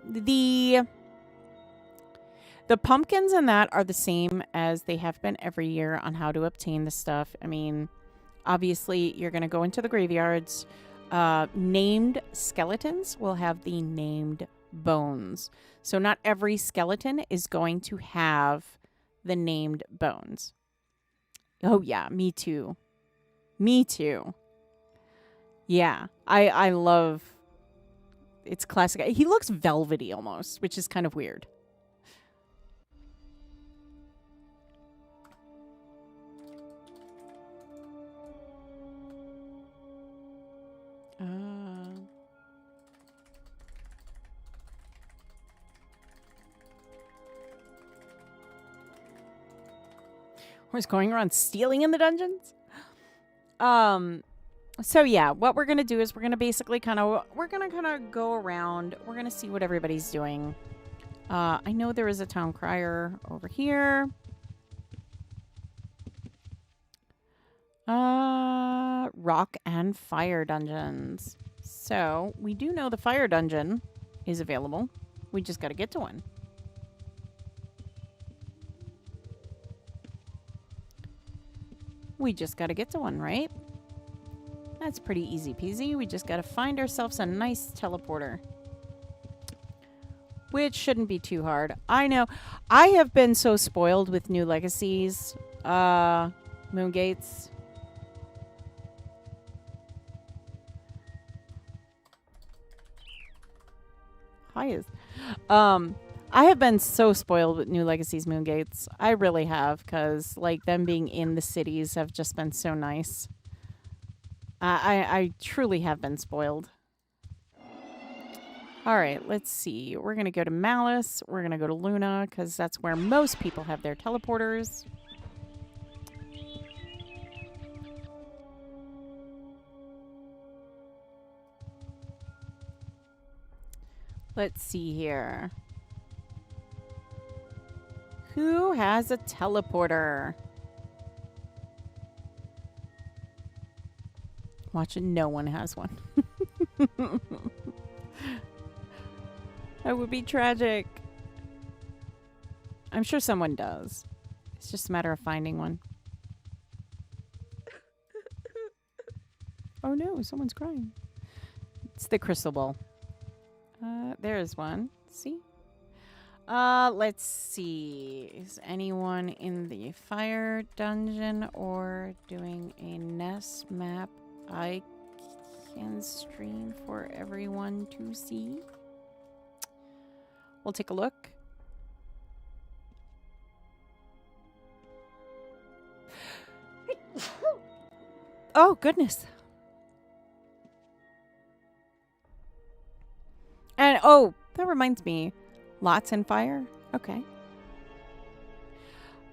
The pumpkins and that are the same as they have been every year on how to obtain the stuff. I mean, obviously, you're going to go into the graveyards. Named skeletons will have the named bones. So not every skeleton is going to have the named bones. Oh, yeah, me too. Me too. Yeah, I love... It's classic. He looks velvety almost, which is kind of weird. Who's going around stealing in the dungeons? So yeah, what we're gonna do is we're gonna basically kind of go around. We're gonna see what everybody's doing. I know there is a town crier over here. Rock and fire dungeons. So we do know the fire dungeon is available. We just got to get to one. We just got to get to one, right? That's pretty easy peasy. We just got to find ourselves a nice teleporter. Which shouldn't be too hard. I know. I have been so spoiled with New Legacies. Moongates. I have been so spoiled with New Legacies Moongates. I really have, because like them being in the cities have just been so nice. I truly have been spoiled. All right, let's see. We're going to go to Malice. We're going to go to Luna, because that's where most people have their teleporters. Let's see here. Who has a teleporter? Watch it, no one has one. That would be tragic. I'm sure someone does. It's just a matter of finding one. Oh no, someone's crying. It's the crystal ball. There's one. See? Let's see. Is anyone in the fire dungeon or doing a nest map I can stream for everyone to see? We'll take a look. Oh, goodness. And, oh, that reminds me. Lots and fire? Okay.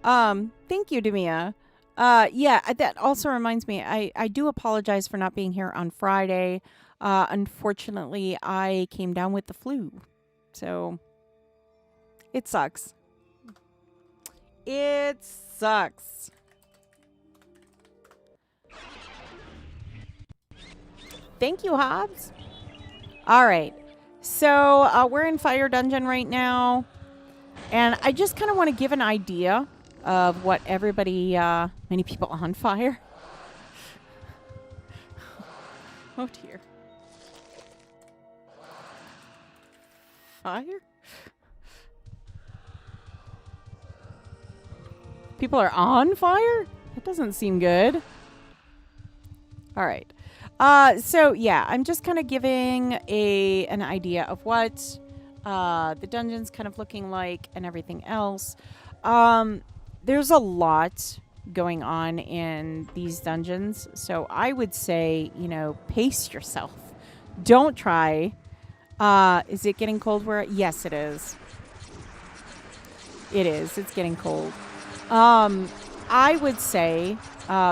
Thank you, Demia. Yeah, that also reminds me. I do apologize for not being here on Friday. Unfortunately, I came down with the flu. So, it sucks. It sucks. Thank you, Hobbs. All right. So, we're in Fire Dungeon right now. And I just kind of want to give an idea of what everybody, many people on fire. Oh dear. Fire? People are on fire? That doesn't seem good. All right. So yeah, I'm just kind of giving an idea of what the dungeon's kind of looking like and everything else. There's a lot going on in these dungeons, so I would say, pace yourself. Don't try. Is it getting cold where? Yes, it is. It is. It's getting cold. I would say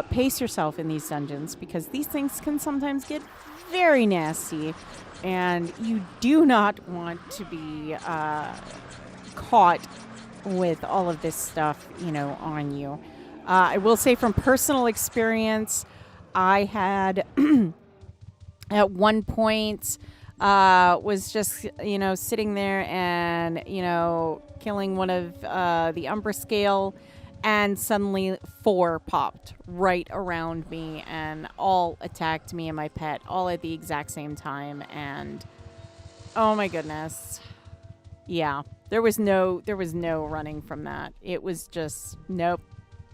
pace yourself in these dungeons because these things can sometimes get very nasty, and you do not want to be caught with all of this stuff, on you. I will say from personal experience, I had at one point was just, sitting there and, killing one of the Umbra Scale, and suddenly 4 popped right around me and all attacked me and my pet all at the exact same time. And oh my goodness. Yeah, there was no running from that. It was just, nope,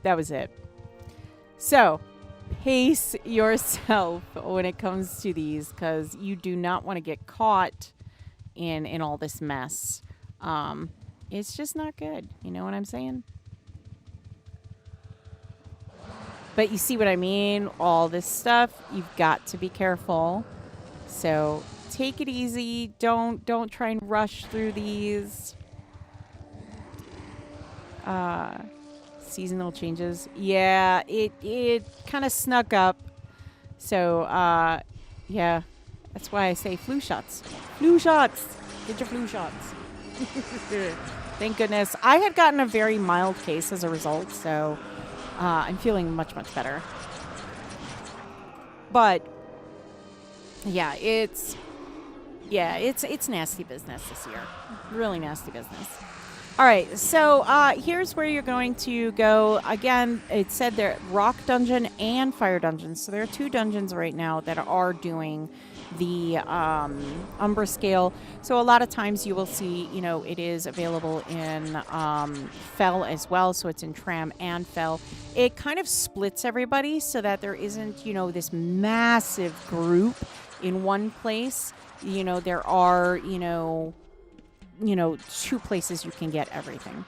that was it. So pace yourself when it comes to these, because you do not want to get caught in all this mess. It's just not good. You know what I'm saying? But you see what I mean? All this stuff, you've got to be careful. So take it easy. Don't try and rush through these. Seasonal changes. Yeah, it kind of snuck up. So, yeah. That's why I say flu shots. Flu shots! Get your flu shots. Thank goodness. I had gotten a very mild case as a result, so I'm feeling much, much better. But yeah, it's nasty business this year. Really nasty business. All right, so here's where you're going to go. Again, it said there Rock Dungeon and Fire Dungeon. So there are 2 dungeons right now that are doing the Umbra Scale. So a lot of times you will see, it is available in Fell as well. So it's in Tram and Fell. It kind of splits everybody so that there isn't, this massive group in one place. There are, 2 places you can get everything.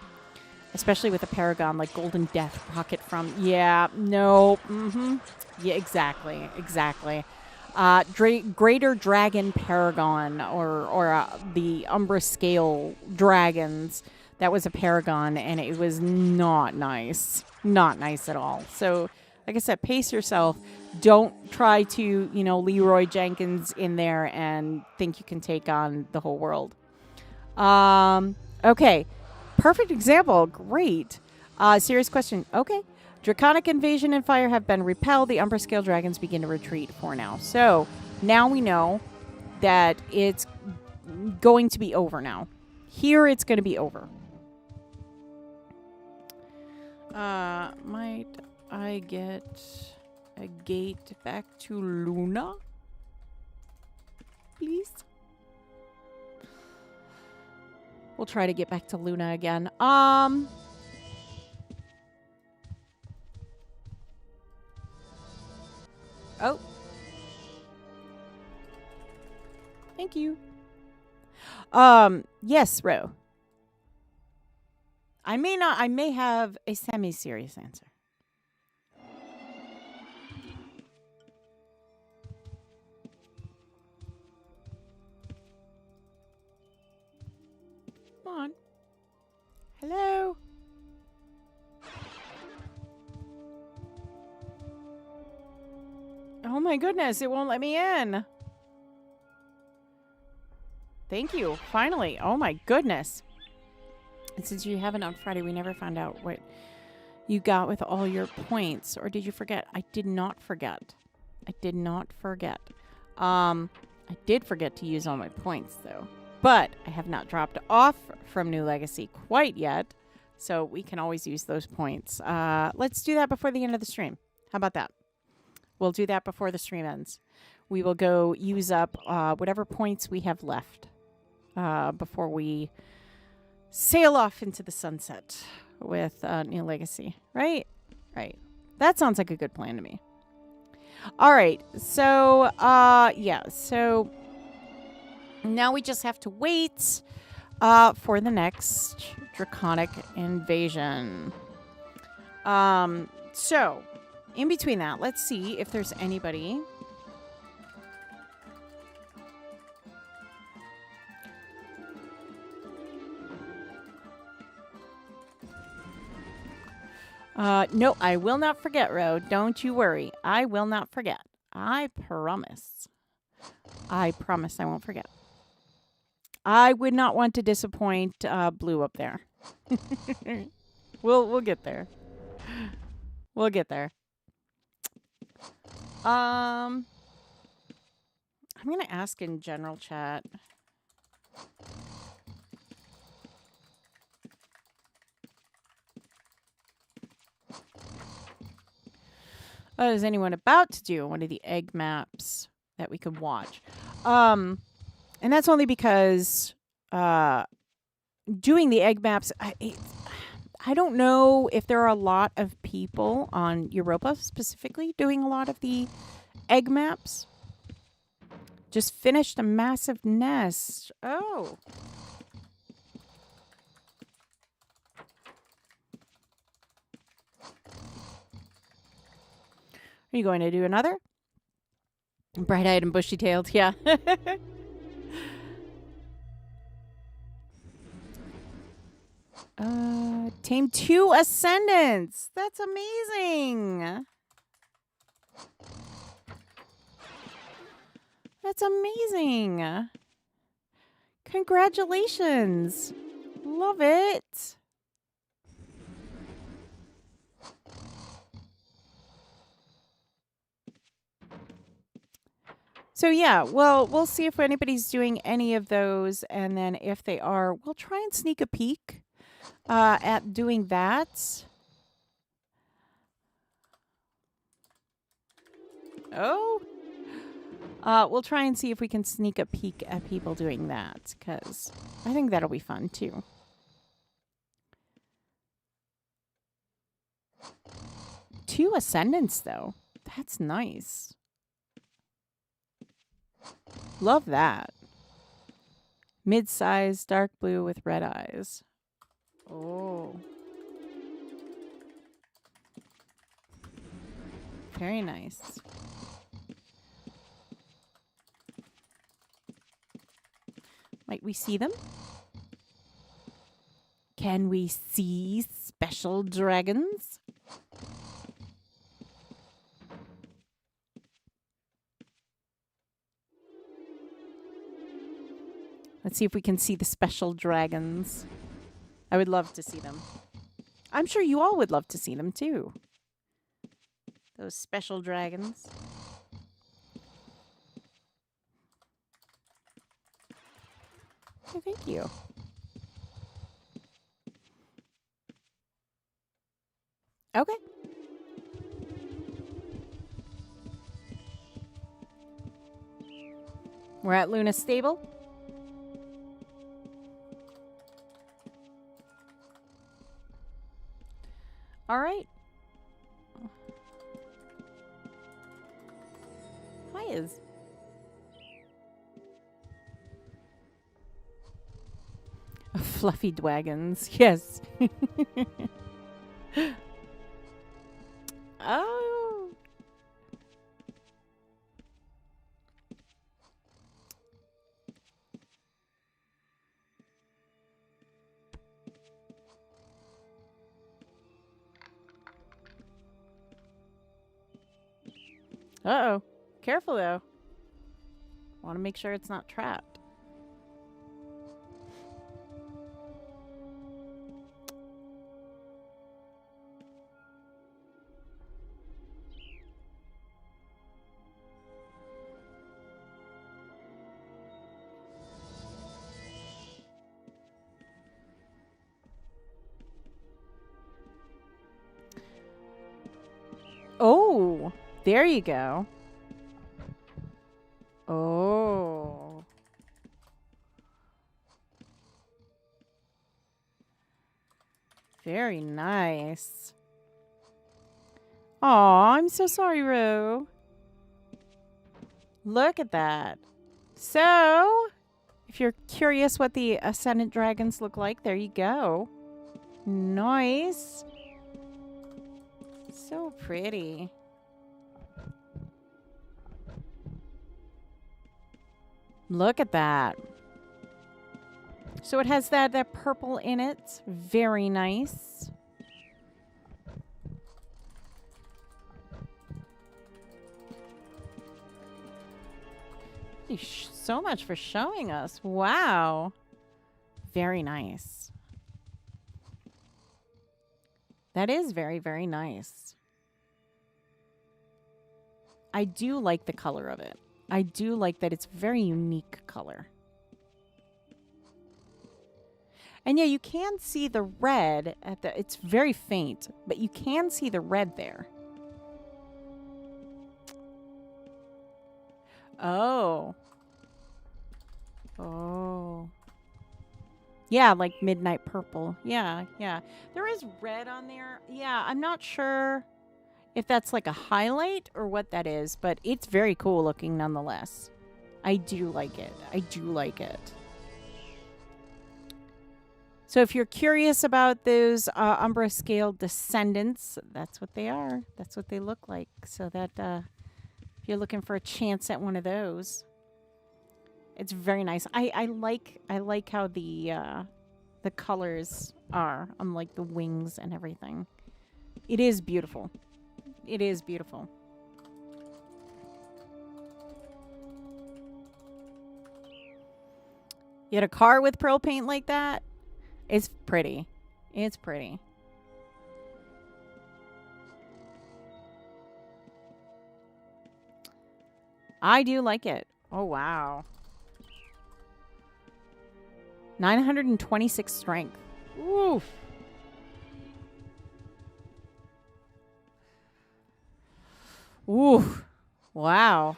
Especially with a Paragon like Golden Death Rocket from... Yeah, no. Mm-hmm. Yeah, exactly. Greater Dragon Paragon or the Umbra Scale Dragons. That was a Paragon, and it was not nice. Not nice at all. So, like I said, pace yourself. Don't try to, Leroy Jenkins in there and think you can take on the whole world. Okay. Perfect example. Great. Serious question. Okay. Draconic Invasion and Fire have been repelled. The Umbra Scale Dragons begin to retreat for now. So, now we know that it's going to be over now. Here it's going to be over. Might I get a gate back to Luna? Please? We'll try to get back to Luna again. Oh. Thank you. Yes, Ro. I may have a semi-serious answer. Come on. Hello? Oh my goodness, it won't let me in. Thank you. Finally. Oh my goodness. And since you have it on Friday, we never found out what you got with all your points. Or did you forget? I did not forget. I did not forget. I did forget to use all my points, though. But I have not dropped off from New Legacy quite yet. So we can always use those points. Let's do that before the end of the stream. How about that? We'll do that before the stream ends. We will go use up whatever points we have left before we sail off into the sunset with New Legacy. Right? Right. That sounds like a good plan to me. All right. So, yeah. So now we just have to wait for the next draconic invasion. So in between that, let's see if there's anybody. No, I will not forget, Ro. Don't you worry. I will not forget. I promise. I promise I won't forget. I would not want to disappoint Blue up there. We'll get there. We'll get there. I'm gonna ask in general chat. What is anyone about to do one of the egg maps that we could watch? And that's only because doing the egg maps, I don't know if there are a lot of people on Europa specifically doing a lot of the egg maps. Just finished a massive nest. Oh. Are you going to do another? Bright-eyed and bushy-tailed, yeah. Tame 2 Ascendants. That's amazing. That's amazing. Congratulations. Love it. So yeah, well, we'll see if anybody's doing any of those, and then if they are, we'll try and sneak a peek at doing that. Oh. We'll try and see if we can sneak a peek at people doing that, because I think that'll be fun, too. Two Ascendants, though. That's nice. Love that. Mid-sized, dark blue with red eyes. Oh. Very nice. Might we see them? Can we see special dragons? Let's see if we can see the special dragons. I would love to see them. I'm sure you all would love to see them too. Those special dragons. Oh, thank you. Okay. We're at Luna Stable. All right. Hi, Iz. Fluffy dragons. Yes. Oh. Uh-oh. Careful, though. Want to make sure it's not trapped. There you go. Oh. Very nice. Aw, I'm so sorry, Ro. Look at that. So, if you're curious what the Ascendant Dragons look like, there you go. Nice. So pretty. Look at that. So it has that purple in it. Very nice. So much for showing us. Wow. Very nice. That is very, very nice. I do like the color of it. I do like that it's very unique color. And yeah, you can see the red at the, it's very faint, but you can see the red there. Oh. Oh. Yeah, like midnight purple. Yeah, yeah. There is red on there. Yeah, I'm not sure if that's like a highlight or what that is, but it's very cool looking nonetheless. I do like it. I do like it. So if you're curious about those Umbra Scale Descendants, that's what they are. That's what they look like. So that if you're looking for a chance at one of those, it's very nice. I like how the colors are on like the wings and everything. It is beautiful. It is beautiful. You had a car with pearl paint like that? It's pretty. It's pretty. I do like it. Oh, wow. 926 strength. Oof. Ooh. Wow.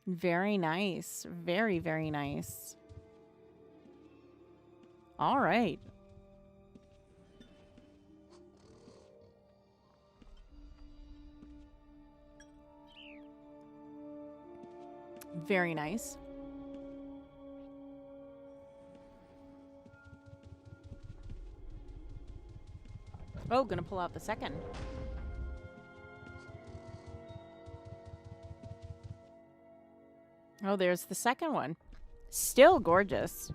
Very nice. Very, very nice. All right. Very nice. Oh, gonna pull out the second. Oh, there's the second one. Still gorgeous.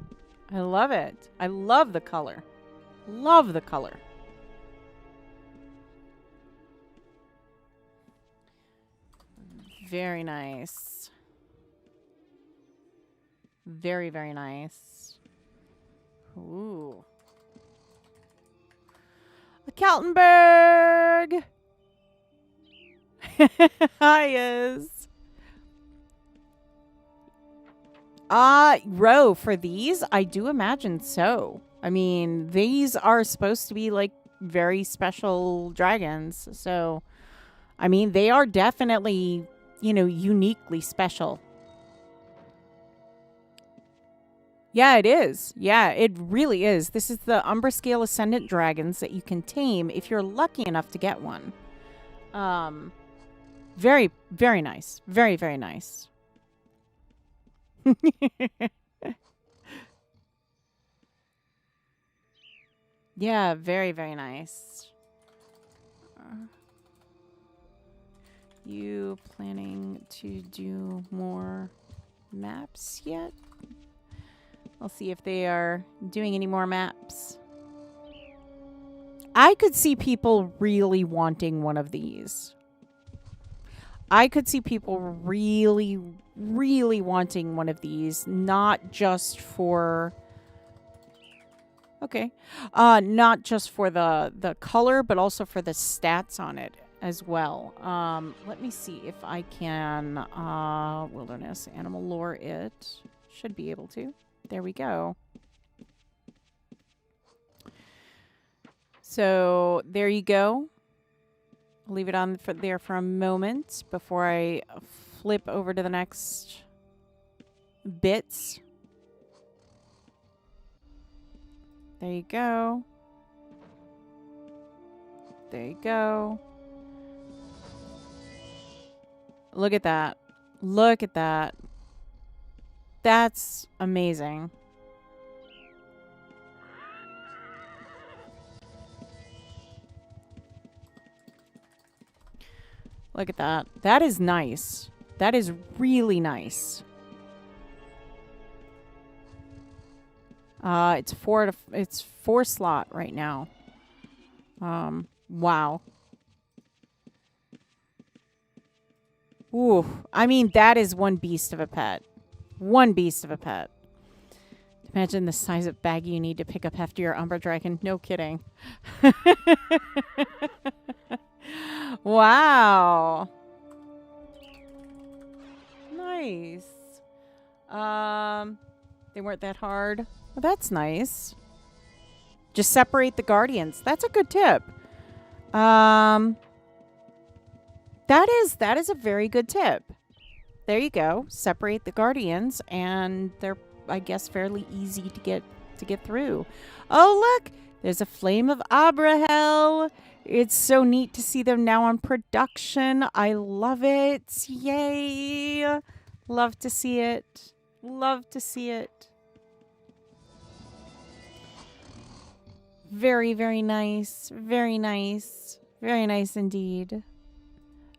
I love it. I love the color. Love the color. Very nice. Very, very nice. Ooh. A Kaltenberg! Hi, is. Ro, for these, I do imagine so. I mean, these are supposed to be like very special dragons. So, I mean, they are definitely, you know, uniquely special. Yeah, it is. Yeah, it really is. This is the Umbra Scale Ascendant dragons that you can tame if you're lucky enough to get one. Very, very nice. Very, very nice. Yeah, very, very nice. You planning to do more maps yet? I'll see if they are doing any more maps. I could see people really wanting one of these. I could see people really, really wanting one of these, not just for... Okay. Not just for the color, but also for the stats on it as well. Let me see if I can wilderness animal lore it. Should be able to. There we go. So there you go. Leave it on there for a moment before I flip over to the next bits. There you go. There you go. Look at that. Look at that. That's amazing. Look at that. That is nice. That is really nice. It's four slot right now. Wow. Ooh, I mean, that is one beast of a pet. One beast of a pet. Imagine the size of bag you need to pick up after your Umbra Dragon. No kidding. Wow. Nice. They weren't that hard. Well, that's nice. Just separate the guardians. That's a good tip. That is a very good tip. There you go. Separate the guardians, and they're, I guess, fairly easy to get through. Oh, look! There's a flame of Abrahel. It's so neat to see them now on production. I love it. Yay! Love to see it. Love to see it. Very, very nice. Very nice. Very nice indeed.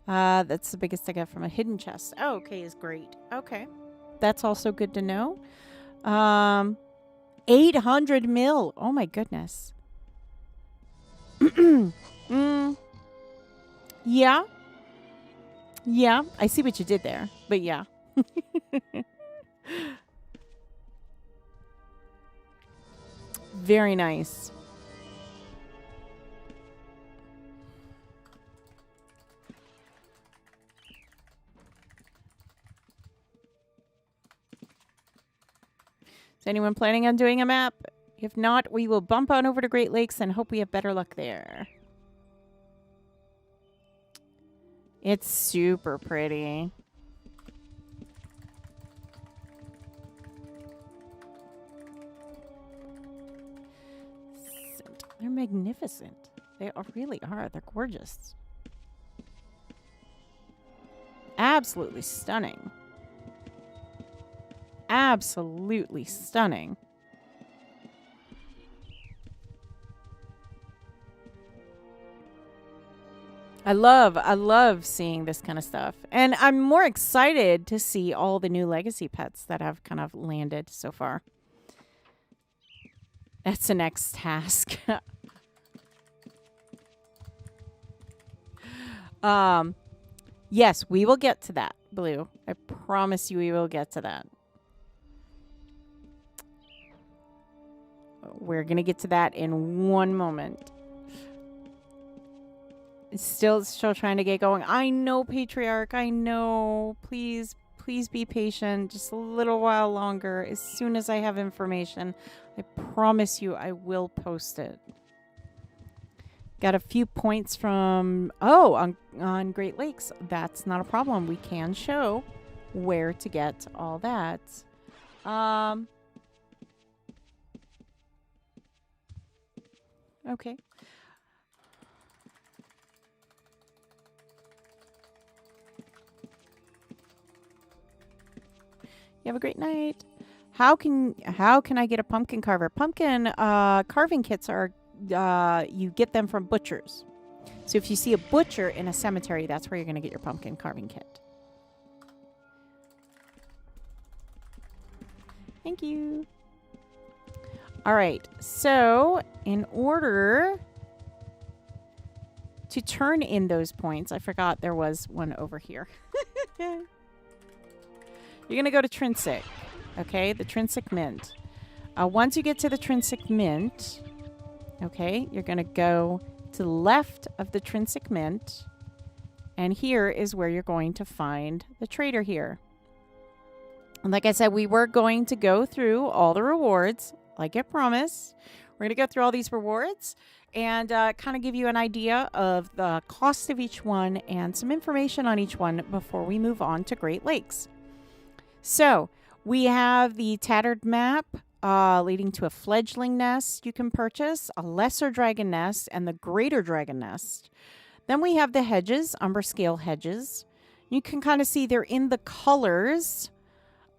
That's the biggest I got from a hidden chest. Oh, okay, is great. Okay. That's also good to know. 800 mil. Oh my goodness. Yeah. Yeah, I see what you did there. But yeah. Very nice. Is anyone planning on doing a map? If not, we will bump on over to Great Lakes and hope we have better luck there. It's super pretty. They're magnificent. They really are. They're gorgeous. Absolutely stunning. Absolutely stunning. I love seeing this kind of stuff. And I'm more excited to see all the new legacy pets that have kind of landed so far. That's the next task. Yes, we will get to that, Blue. I promise you we will get to that. We're going to get to that in one moment. Still trying to get going. I know, Patriarch. I know. Please be patient. Just a little while longer. As soon as I have information, I promise you I will post it. Got a few points from... Oh, on Great Lakes. That's not a problem. We can show where to get all that. Okay. You have a great night. How can I get a pumpkin carver? Pumpkin carving kits are you get them from butchers. So if you see a butcher in a cemetery, that's where you're going to get your pumpkin carving kit. Thank you. All right. So in order to turn in those points, I forgot there was one over here. You're going to go to Trinsic, okay? The Trinsic Mint. Once you get to the Trinsic Mint, okay, you're going to go to the left of the Trinsic Mint, and here is where you're going to find the trader here. And like I said, we were going to go through all the rewards, like I promised. We're going to go through all these rewards, and kind of give you an idea of the cost of each one and some information on each one before we move on to Great Lakes. So we have the tattered map leading to a fledgling nest you can purchase, a lesser dragon nest, and the greater dragon nest. Then we have the hedges, umber scale hedges. You can kind of see they're in the colors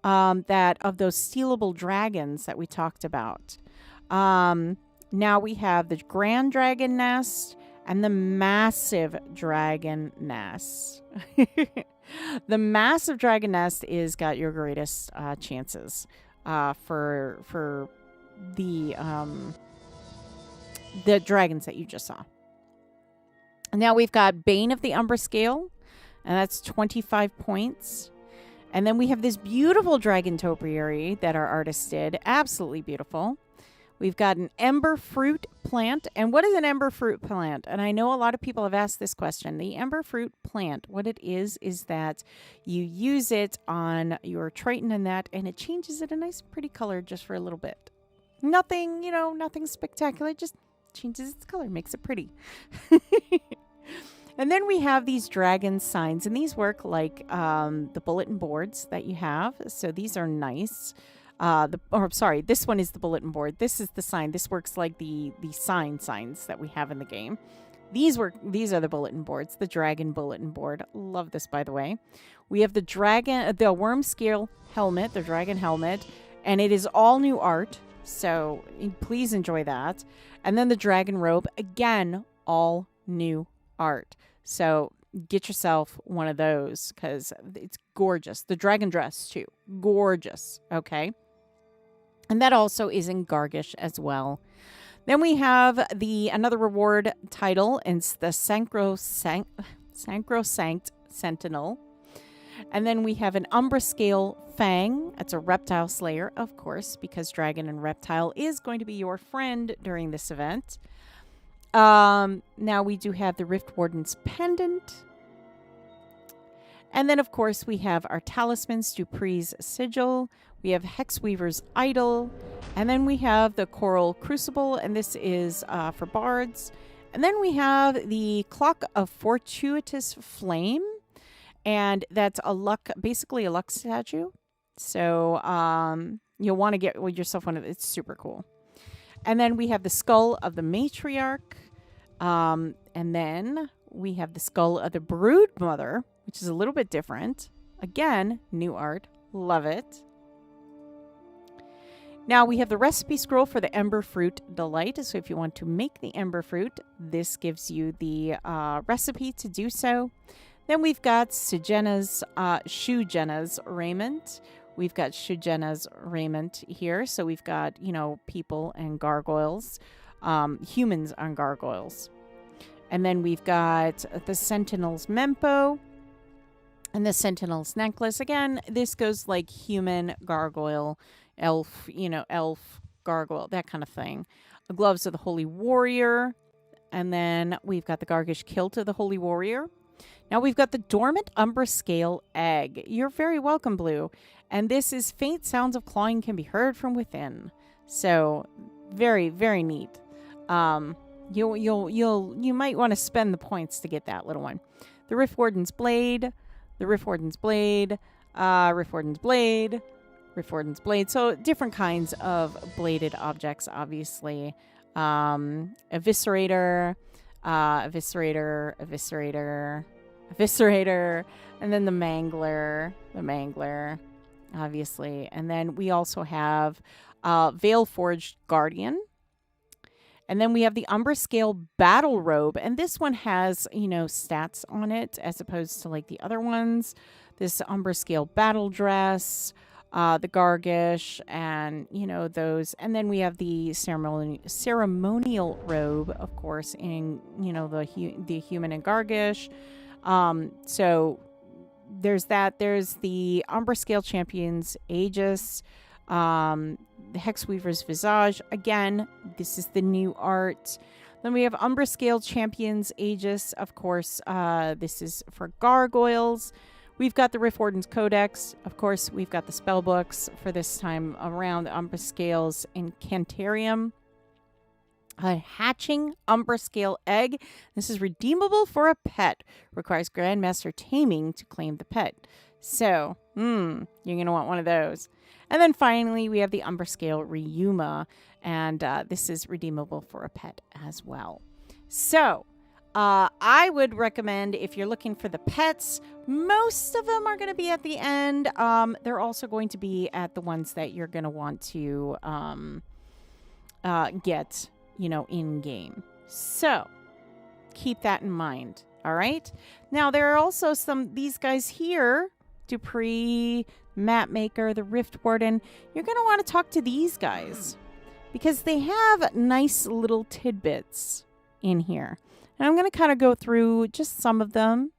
that of those stealable dragons that we talked about. Now we have the grand dragon nest and the massive dragon nest. The massive dragon nest is got your greatest chances for the dragons that you just saw. Now we've got Bane of the Umber Scale, and that's 25 points. And then we have this beautiful dragon topiary that our artist did. Absolutely beautiful. We've got an ember fruit plant. And what is an ember fruit plant? And I know a lot of people have asked this question. The ember fruit plant, what it is that you use it on your Triton and that, and it changes it a nice pretty color just for a little bit. Nothing, nothing spectacular, just changes its color, makes it pretty. And then we have these dragon signs, and these work like the bulletin boards that you have. So these are nice. This one is the bulletin board. This is the sign. This works like the signs that we have in the game. These are the bulletin boards, the dragon bulletin board. Love this, by the way. We have the worm scale helmet, the dragon helmet, and it is all new art. So please enjoy that. And then the dragon robe, again, all new art. So get yourself one of those because it's gorgeous. The dragon dress too, gorgeous. Okay. And that also is in Gargish as well. Then we have another reward title. And it's the Sacrosanct Sentinel. And then we have an Umbra Scale Fang. That's a reptile slayer, of course, because dragon and reptile is going to be your friend during this event. Now we do have the Rift Warden's Pendant. And then, of course, we have our talismans, Dupree's Sigil. We have Hexweaver's Idol. And then we have the Coral Crucible, and this is for bards. And then we have the Clock of Fortuitous Flame. And that's basically a luck statue. So you'll want to get yourself one of it. It's super cool. And then we have the Skull of the Matriarch. And then we have the Skull of the Brood Mother, which is a little bit different. Again, new art. Love it. Now we have the recipe scroll for the Ember Fruit Delight. So if you want to make the Ember Fruit, this gives you the recipe to do so. Then we've got Shujena's raiment. We've got Shujena's raiment here. So we've got, people and gargoyles, humans on gargoyles. And then we've got the Sentinel's Mempo and the Sentinel's Necklace. Again, this goes like human, gargoyle, elf, gargoyle, that kind of thing. The Gloves of the Holy Warrior. And then we've got the Gargish Kilt of the Holy Warrior. Now we've got the Dormant Umbra Scale Egg. You're very welcome, Blue. And this is faint sounds of clawing can be heard from within. So very, very neat. You might want to spend the points to get that little one. The Rift Warden's Blade, Rift Warden's Blade. So different kinds of bladed objects, obviously. Eviscerator, and then the Mangler, obviously. And then we also have Veil Forged Guardian. And then we have the Umbra Scale Battle Robe. And this one has, stats on it as opposed to like the other ones. This Umbra Scale Battle Dress, the Gargish, and, those. And then we have the ceremonial robe, of course, in, the human and Gargish. So there's that. There's the Umbra Scale Champions Aegis, the Hexweaver's Visage. Again, this is the new art. Then we have Umbra Scale Champions Aegis. Of course, this is for gargoyles. We've got the Rift Warden's Codex. Of course, we've got the spell books for this time around, the Umbra Scales Incantarium. A hatching Umbra scale egg. This is redeemable for a pet. Requires Grandmaster taming to claim the pet. So, you're going to want one of those. And then finally, we have the Umbra scale Ryuma. And this is redeemable for a pet as well. So, I would recommend if you're looking for the pets, most of them are going to be at the end. They're also going to be at the ones that you're going to want to get, in game. So keep that in mind. All right. Now, there are also these guys here, Dupree, Mapmaker, the Rift Warden. You're going to want to talk to these guys because they have nice little tidbits in here. And I'm going to kind of go through just some of them.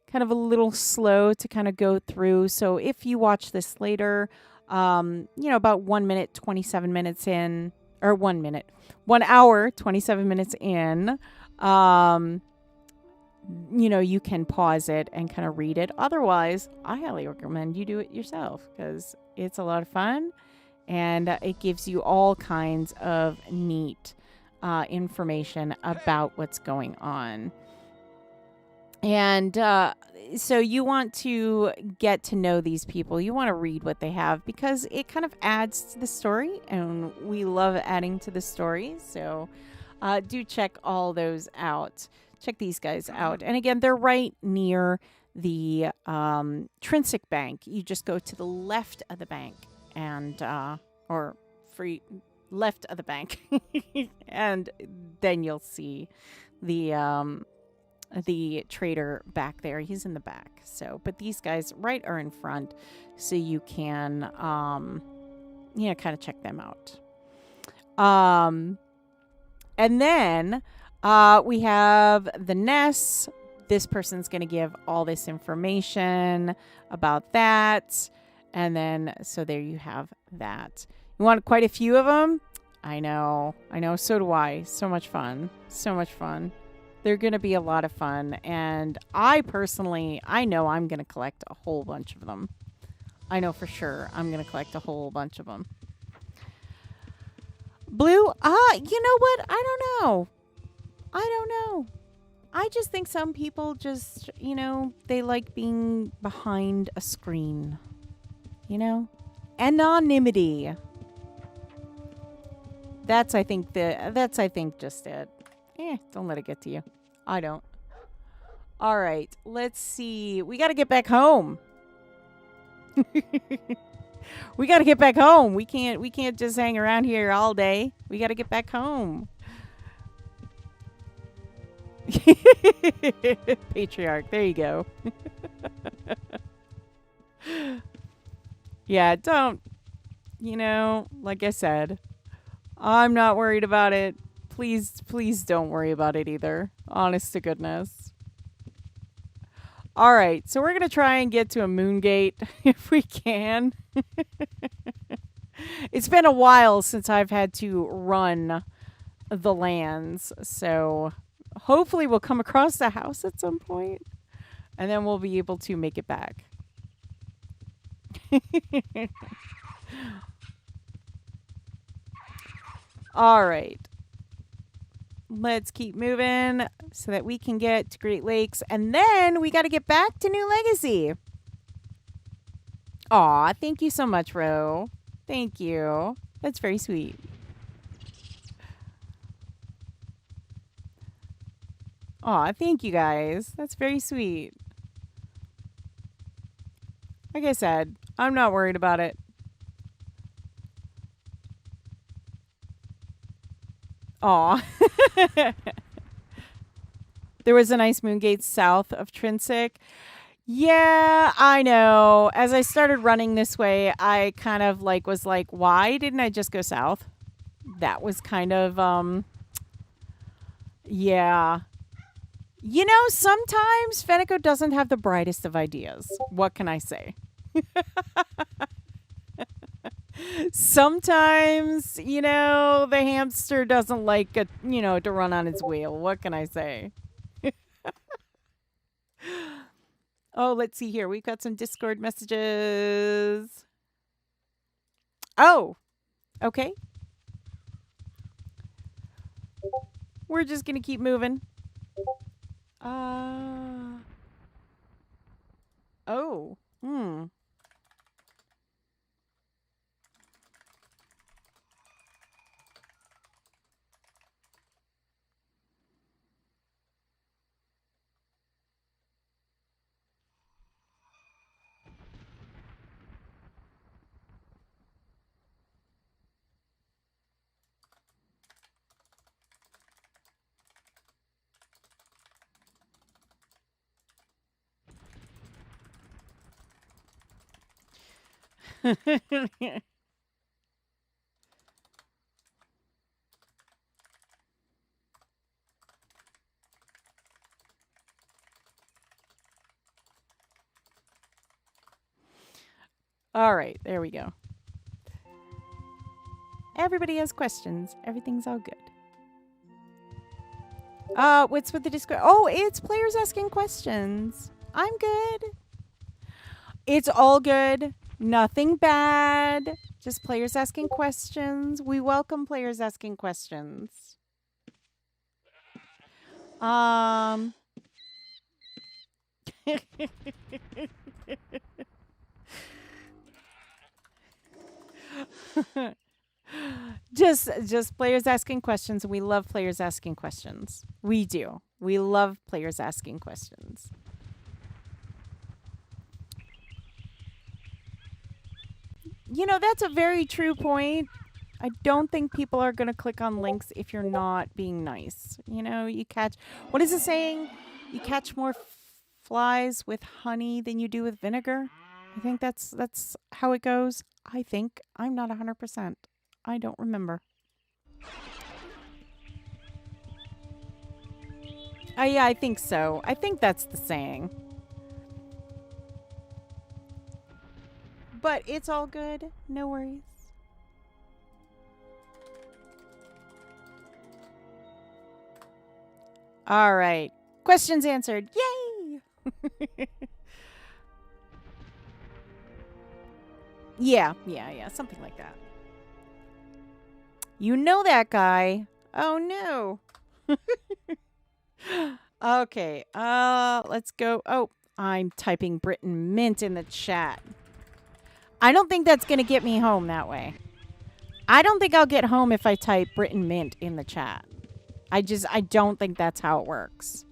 Kind of a little slow to kind of go through. So if you watch this later, about 1 minute, 27 minutes in, or 1 minute, 1 hour, 27 minutes in, you can pause it and kind of read it. Otherwise, I highly recommend you do it yourself because it's a lot of fun and it gives you all kinds of neat information about what's going on. And so you want to get to know these people. You want to read what they have because it kind of adds to the story, and we love adding to the story. So do check all those out. Check these guys out. And again, they're right near the Trinsic Bank. You just go to the left of the bank and left of the bank, and then you'll see the trader back there. He's in the back. So, but these guys right are in front, so you can, kind of check them out. And then we have the Ness. This person's going to give all this information about that. And then, so there you have that. You want quite a few of them? I know. So do I. So much fun. They're going to be a lot of fun. And I know I'm going to collect a whole bunch of them. I know for sure I'm going to collect a whole bunch of them. Blue? You know what? I don't know. I just think some people just, they like being behind a screen. Anonymity. That's I think just it. Don't let it get to you. I don't. All right, let's see. We got to get back home. We got to get back home. We can't just hang around here all day. We got to get back home. Patriarch. There you go. Yeah, don't. Like I said, I'm not worried about it. Please don't worry about it either. Honest to goodness. All right, so we're going to try and get to a moon gate if we can. It's been a while since I've had to run the lands, so hopefully we'll come across the house at some point, and then we'll be able to make it back. All right. Let's keep moving so that we can get to Great Lakes. And then we got to get back to New Legacy. Aw, thank you so much, Ro. Thank you. That's very sweet. Aw, thank you guys. That's very sweet. Like I said, I'm not worried about it. Aw. There was a nice moon gate south of Trinsic. Yeah, I know. As I started running this way, I kind of was like, why didn't I just go south? That was kind of, yeah. Sometimes Fenneko doesn't have the brightest of ideas. What can I say? Sometimes, the hamster doesn't like, to run on its wheel. What can I say? Oh, let's see here. We've got some Discord messages. Oh, okay. We're just going to keep moving. Oh. Hmm. All right, there we go. Everybody has questions. Everything's all good. What's with the Discord? Oh, it's players asking questions. I'm good. It's all good. Nothing bad. Just players asking questions. We welcome players asking questions. just players asking questions. We love players asking questions. We do. We love players asking questions. You know, that's a very true point. I don't think people are going to click on links if you're not being nice. You know, you catch, what is it saying? You catch more flies with honey than you do with vinegar. I think that's how it goes. I think. I'm not 100%. I don't remember. Oh, yeah, I think so. I think that's the saying. But it's all good. No worries. All right. Questions answered. Yay! Yeah. Something like that. You know that guy. Oh, no. Okay. Let's go. Oh, I'm typing Britain Mint in the chat. I don't think that's going to get me home that way. I don't think I'll get home if I type Britain Mint in the chat. I don't think that's how it works.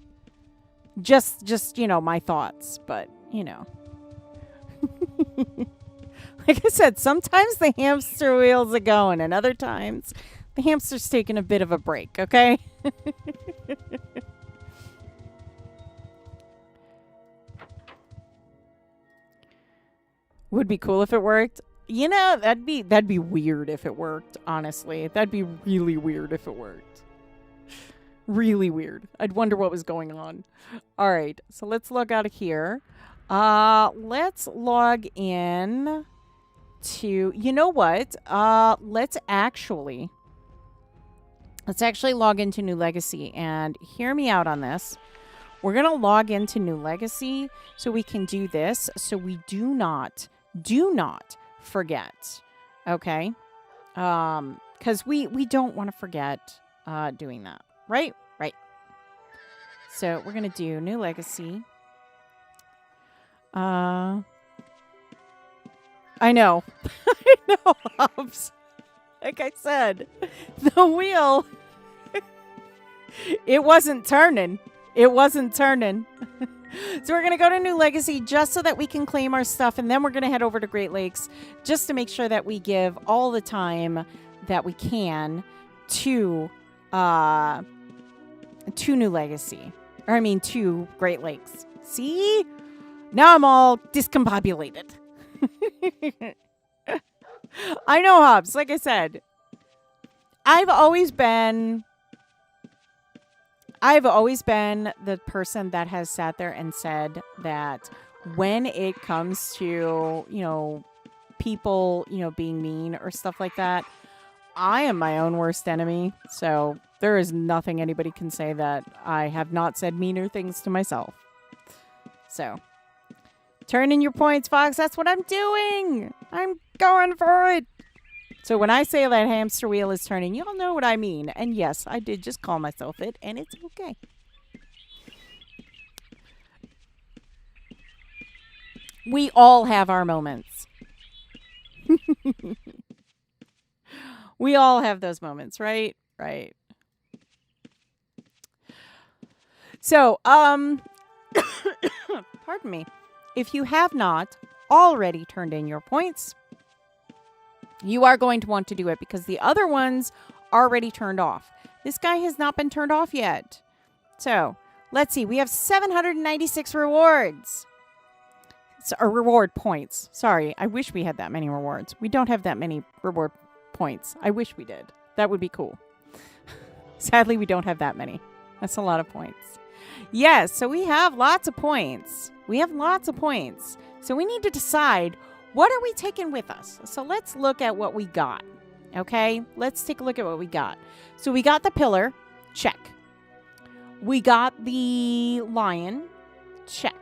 Just, you know, my thoughts, but, you know. Like I said, sometimes the hamster wheels are going, and other times the hamster's taking a bit of a break, okay? Would be cool if it worked. You know, that'd be weird if it worked, honestly. That'd be really weird if it worked. Really weird. I'd wonder what was going on. All right, so let's log out of here. Let's log in to, you know what? Let's actually log into New Legacy, and hear me out on this. We're going to log into New Legacy so we can do this, so we do not forget. Okay? Because we don't want to forget doing that. Right? Right. So we're going to do New Legacy. I know. I know, Hobbs. Like I said, the wheel, it wasn't turning. It wasn't turning. So we're going to go to New Legacy just so that we can claim our stuff, and then we're going to head over to Great Lakes just to make sure that we give all the time that we can to New Legacy. Or I mean to Great Lakes. See? Now I'm all discombobulated. I know, Hobbs. Like I said, I've always been the person that has sat there and said that when it comes to, you know, people, you know, being mean or stuff like that, I am my own worst enemy. So there is nothing anybody can say that I have not said meaner things to myself. So turn in your points, Fox. That's what I'm doing. I'm going for it. So when I say that hamster wheel is turning, y'all know what I mean. And yes, I did just call myself it, and it's okay. We all have our moments. We all have those moments, right? Right. So, pardon me. If you have not already turned in your points, you are going to want to do it because the other ones already turned off. This guy has not been turned off yet. So, let's see. We have 796 rewards. Or reward points. Sorry, I wish we had that many rewards. We don't have that many reward points. I wish we did. That would be cool. Sadly, we don't have that many. That's a lot of points. Yes, so we have lots of points. We have lots of points. So we need to decide, what are we taking with us? So let's look at what we got. Okay? Let's take a look at what we got. So we got the pillar. Check. We got the lion. Check.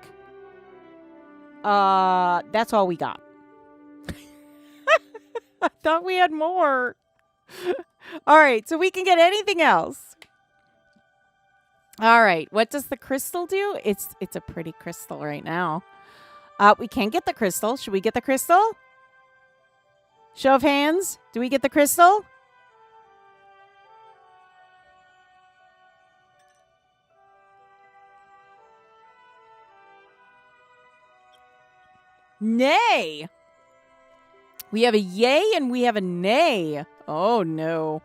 That's all we got. I thought we had more. All right, so we can get anything else. All right, what does the crystal do? It's a pretty crystal right now. We can't get the crystal. Should we get the crystal? Show of hands. Do we get the crystal? Nay. We have a yay and we have a nay. Oh, no.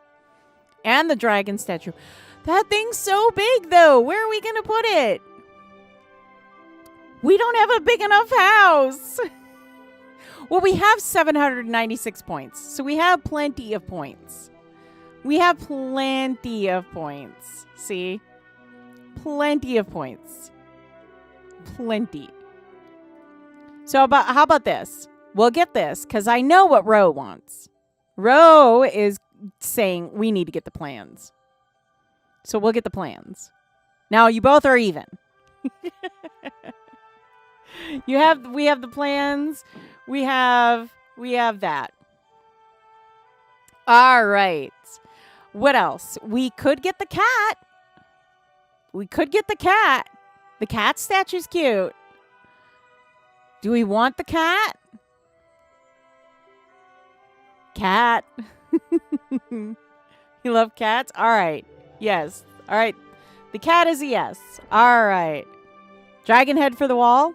And the dragon statue. That thing's so big, though. Where are we going to put it? We don't have a big enough house. Well, we have 796 points. So we have plenty of points. We have plenty of points. See? Plenty of points. Plenty. So how about this? We'll get this because I know what Ro wants. Ro is saying we need to get the plans. So we'll get the plans. Now you both are even. We have the plans. We have that. All right. What else? We could get the cat. We could get the cat. The cat statue's cute. Do we want the cat? Cat. You love cats? All right. Yes. All right. The cat is a yes. All right. Dragon head for the wall.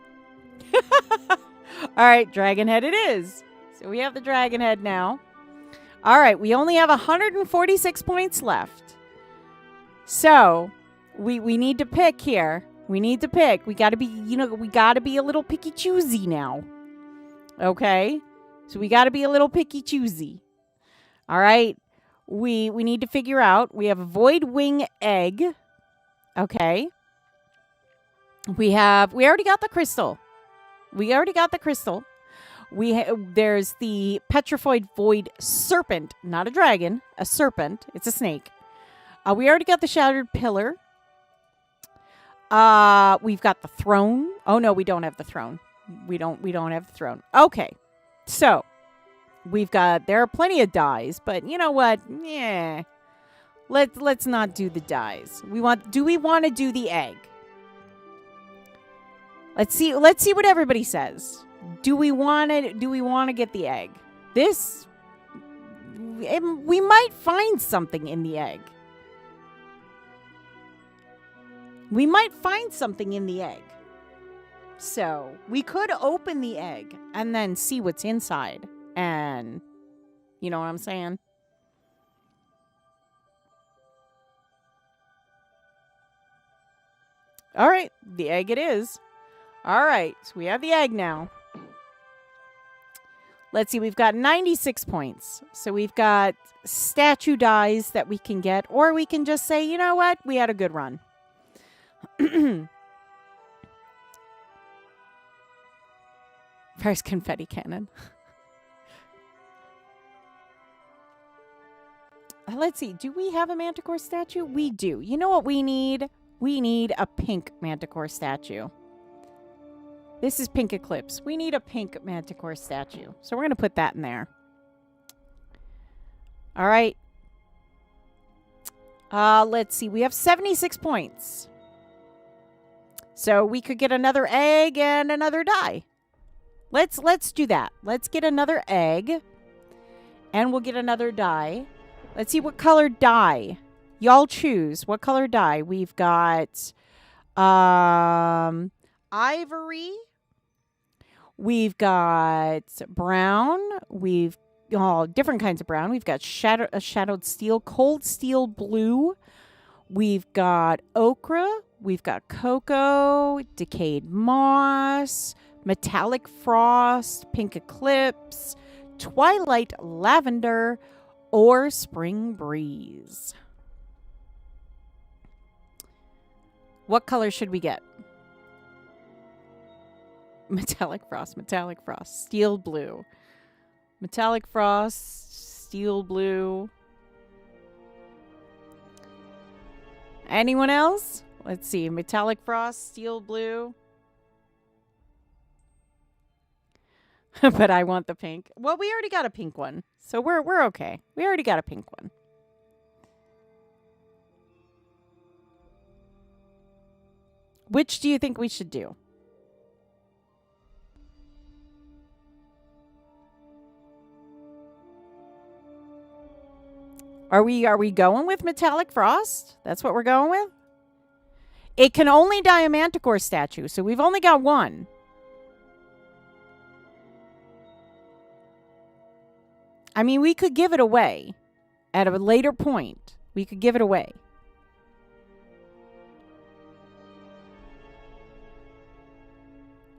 All right. Dragon head it is. So we have the dragon head now. All right. We only have 146 points left. So we need to pick here. We need to pick. We got to be, we got to be a little picky choosy now. Okay? So we got to be a little picky choosy. All right? We need to figure out. We have a void wing egg. Okay? We already got the crystal. There's the petrified void serpent, not a dragon, a serpent. It's a snake. We already got the shattered pillar. We've got the throne. Oh no, we don't have the throne. We don't have the throne. Okay. So, there are plenty of dies, but you know what? Yeah. Let's not do the dies. Do we want to do the egg? Let's see what everybody says. Do we want to get the egg? We might find something in the egg. We might find something in the egg. So, we could open the egg and then see what's inside. And, you know what I'm saying? All right, the egg it is. All right, so we have the egg now. Let's see, we've got 96 points. So we've got statue dies that we can get, or we can just say, you know what? We had a good run. First confetti cannon. Let's see. Do we have a manticore statue? We do. You know what we need? We need a pink manticore statue. This is Pink Eclipse. We need a pink manticore statue. So we're going to put that in there. All right. Let's see. We have 76 points. So we could get another egg and another die. Let's do that. Let's get another egg. And we'll get another die. Let's see what color die. Y'all choose. What color die? We've got ivory. We've got brown. We've different kinds of brown. We've got shadowed steel, cold steel blue. We've got ochre. We've got cocoa, decayed moss, metallic frost, pink eclipse, twilight lavender, or spring breeze. What color should we get? Metallic frost, steel blue. Metallic frost, steel blue. Anyone else? Let's see. Metallic frost, steel blue. But I want the pink. Well, we already got a pink one. So we're okay. We already got a pink one. Which do you think we should do? Are we going with metallic frost? That's what we're going with? It can only die a manticore statue, so we've only got one. I mean, we could give it away at a later point. We could give it away.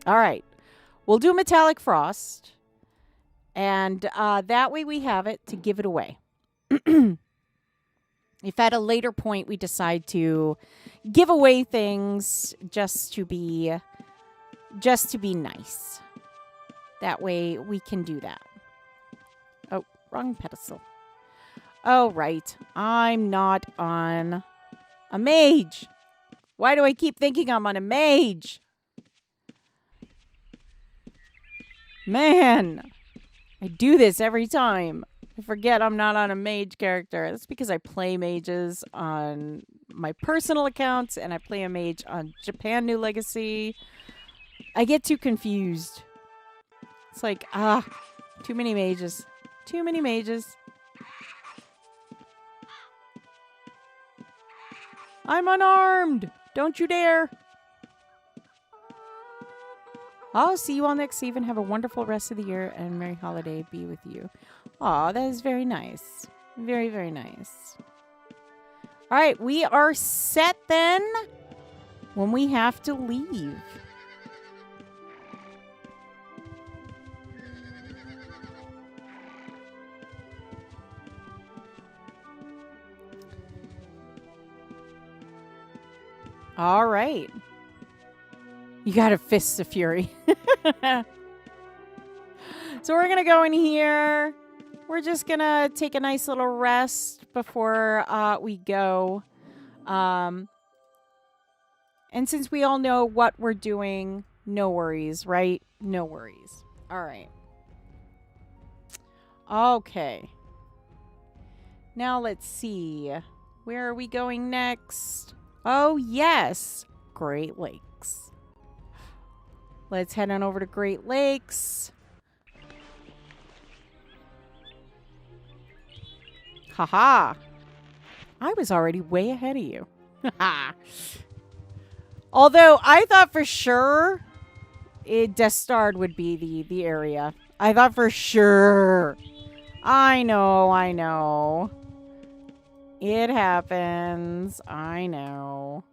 All right. We'll do metallic frost. And that way we have it to give it away. If at a later point we decide to give away things just to be nice. That way we can do that. Oh, wrong pedestal. Oh, right. I'm not on a mage. Why do I keep thinking I'm on a mage? Man, I do this every time. I forget I'm not on a mage character. That's because I play mages on my personal accounts and I play a mage on Japan New Legacy. I get too confused. It's like, too many mages. Too many mages. I'm unarmed. Don't you dare. I'll see you all next season. Have a wonderful rest of the year and merry holiday be with you. Aw, that is very nice. Very, very nice. All right, we are set then when we have to leave. All right. You got a Fist of Fury. So we're going to go in here. We're just going to take a nice little rest before we go. And since we all know what we're doing, no worries, right? No worries. All right. Okay. Now let's see. Where are we going next? Oh, yes. Great Lakes. Let's head on over to Great Lakes. Haha. I was already way ahead of you. Although I thought for sure Death Star would be the area. I thought for sure. I know. It happens. I know.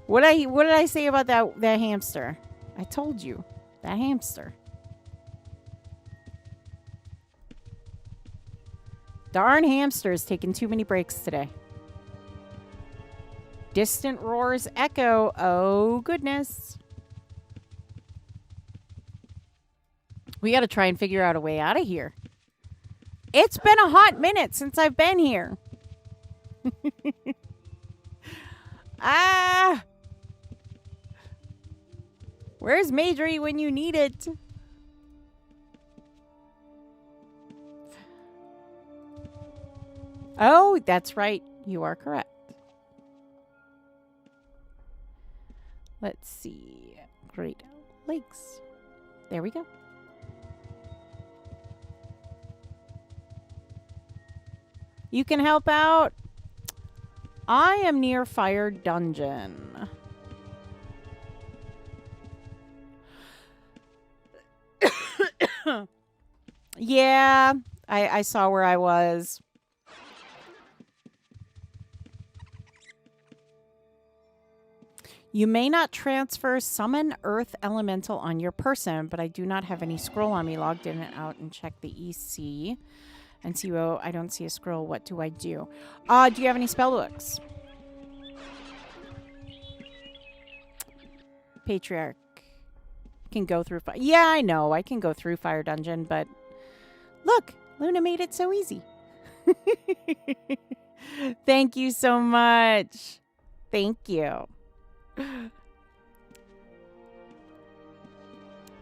What did I say about that hamster? I told you. That hamster. Darn hamster is taking too many breaks today. Distant roars echo. Oh, goodness. We got to try and figure out a way out of here. It's been a hot minute since I've been here. Where's Madry when you need it? Oh, that's right. You are correct. Let's see. Great Lakes. There we go. You can help out. I am near Fire Dungeon. Yeah, I saw where I was. You may not transfer summon earth elemental on your person, but I do not have any scroll on me. Logged in and out and check the EC. And see, oh, I don't see a scroll. What do I do? Do you have any spell books? Patriarch can go through fire. Yeah, I know. I can go through Fire Dungeon, but look, Luna made it so easy. Thank you so much. Thank you.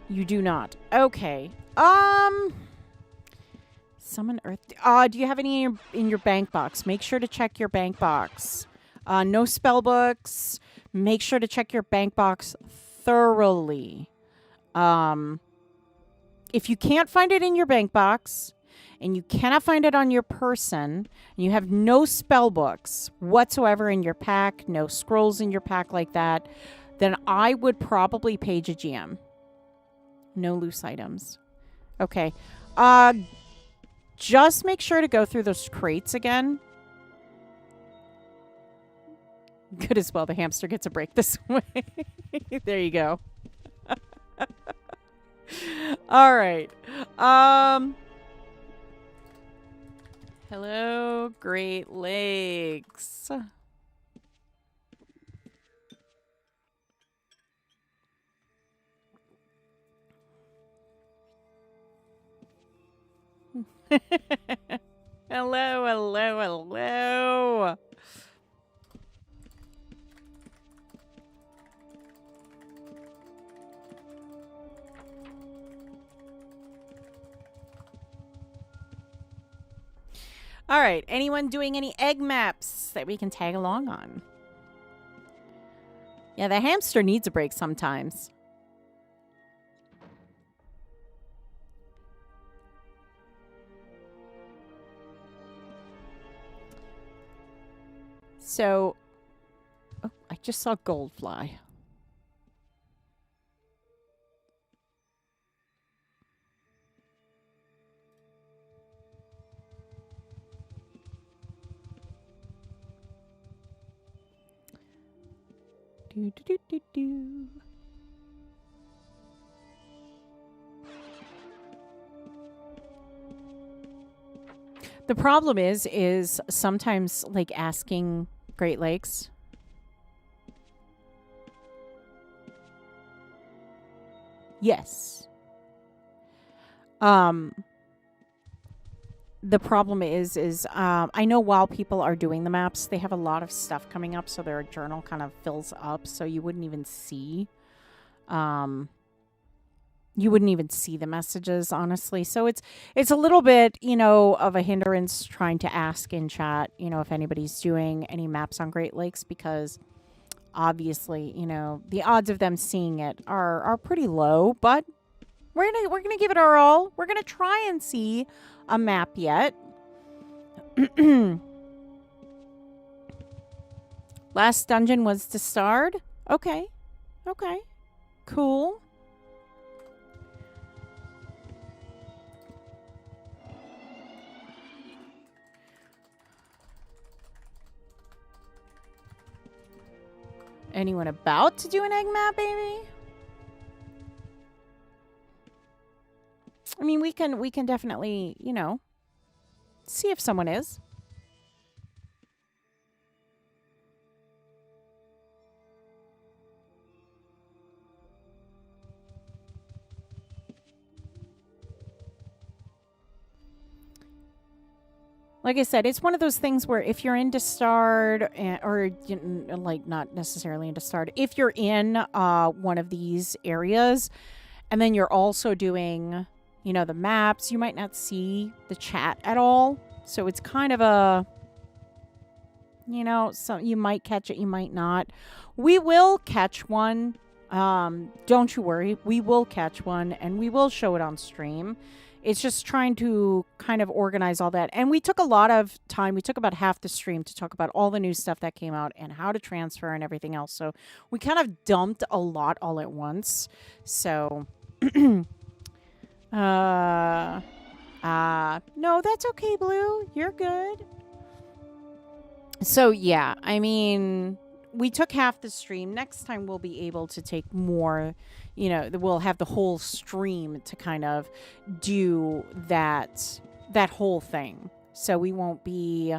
You do not. Okay. Summon Earth. Do you have any in your bank box? Make sure to check your bank box. No spell books. Make sure to check your bank box thoroughly. If you can't find it in your bank box and you cannot find it on your person and you have no spell books whatsoever in your pack, no scrolls in your pack like that, then I would probably page a GM. No loose items. Okay. Just make sure to go through those crates again. Good as well. The hamster gets a break this way. There you go. All right. Hello, Great Lakes. Hello, hello, hello. All right. Anyone doing any egg maps that we can tag along on? Yeah, the hamster needs a break sometimes. So, oh, I just saw Goldfly. Do, do, do, do, do. The problem is sometimes like asking Great Lakes. Yes. The problem is I know while people are doing the maps, they have a lot of stuff coming up, so their journal kind of fills up, so you wouldn't even see the messages, honestly. So it's a little bit, of a hindrance trying to ask in chat, if anybody's doing any maps on Great Lakes, because obviously, the odds of them seeing it are pretty low, but we're gonna give it our all. We're gonna try and see a map yet. Last dungeon was to start. Okay. Cool. Anyone about to do an egg map, baby? I mean, we can definitely, see if someone is. Like I said, it's one of those things where if you're into start, or like not necessarily into start, if you're in one of these areas, and then you're also doing, the maps, you might not see the chat at all. So it's kind of a You know, so you might catch it, you might not. We will catch one. Don't you worry. We will catch one and we will show it on stream. It's just trying to kind of organize all that. And we took a lot of time. We took about half the stream to talk about all the new stuff that came out and how to transfer and everything else. So we kind of dumped a lot all at once. So, no, that's okay, Blue. You're good. So, yeah, I mean, we took half the stream. Next time we'll be able to take more, you know, we'll have the whole stream to kind of do that whole thing. So we won't be,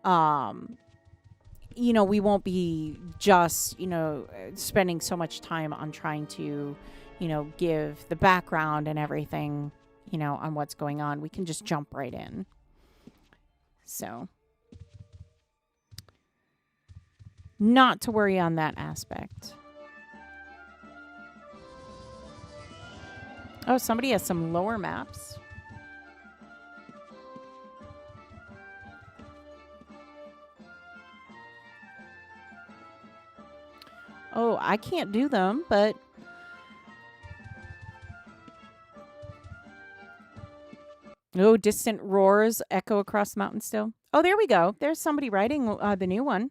you know, we won't be just, you know, spending so much time on trying to, you know, give the background and everything, you know, on what's going on. We can just jump right in. So not to worry on that aspect. Oh, somebody has some lower maps. Oh, I can't do them, but oh, distant roars echo across the mountain still. Oh, there we go. There's somebody writing the new one.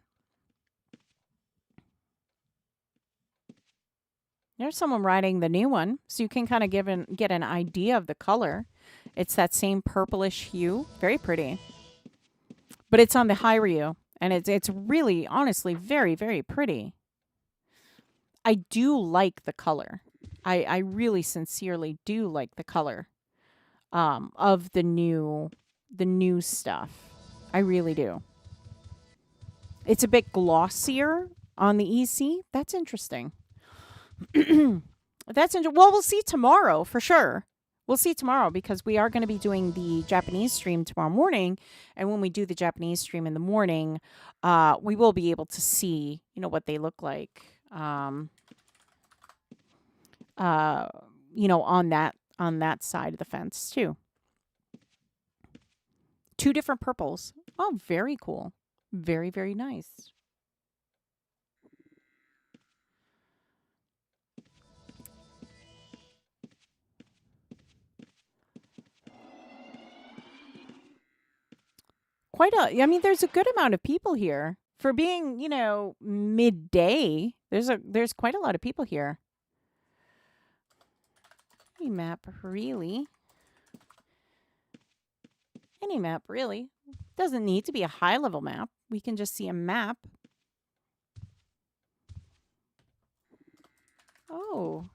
There's someone writing the new one, so you can kind of get an idea of the color. It's that same purplish hue. Very pretty. But it's on the Hyrule, and it's really, honestly, very, very pretty. I do like the color. I really sincerely do like the color of the new stuff. I really do. It's a bit glossier on the EC. That's interesting. That's interesting. Well, we'll see tomorrow for sure. We'll see tomorrow because we are going to be doing the Japanese stream tomorrow morning. And when we do the Japanese stream in the morning, we will be able to see, you know, what they look like. You know, on that side of the fence too. 2 different purples. Oh, very cool. Very, very nice. I mean, there's a good amount of people here. For being, you know, midday, there's quite a lot of people here. Any map, really. Any map, really. Doesn't need to be a high-level map. We can just see a map. Oh,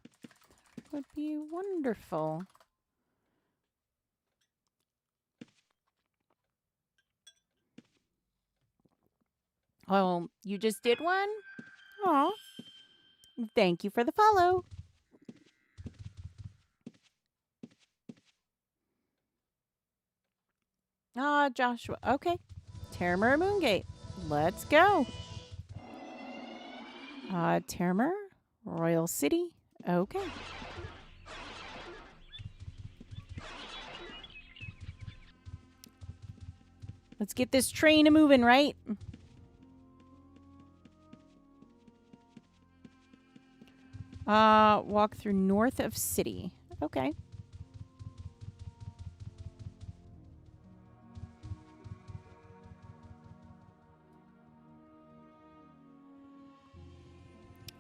would be wonderful. Oh, you just did one? Oh, thank you for the follow. Ah, Joshua. Okay. Terramur Moongate. Let's go. Terramur, Royal City. Okay. Let's get this train a moving, right? Walk through north of city. Okay.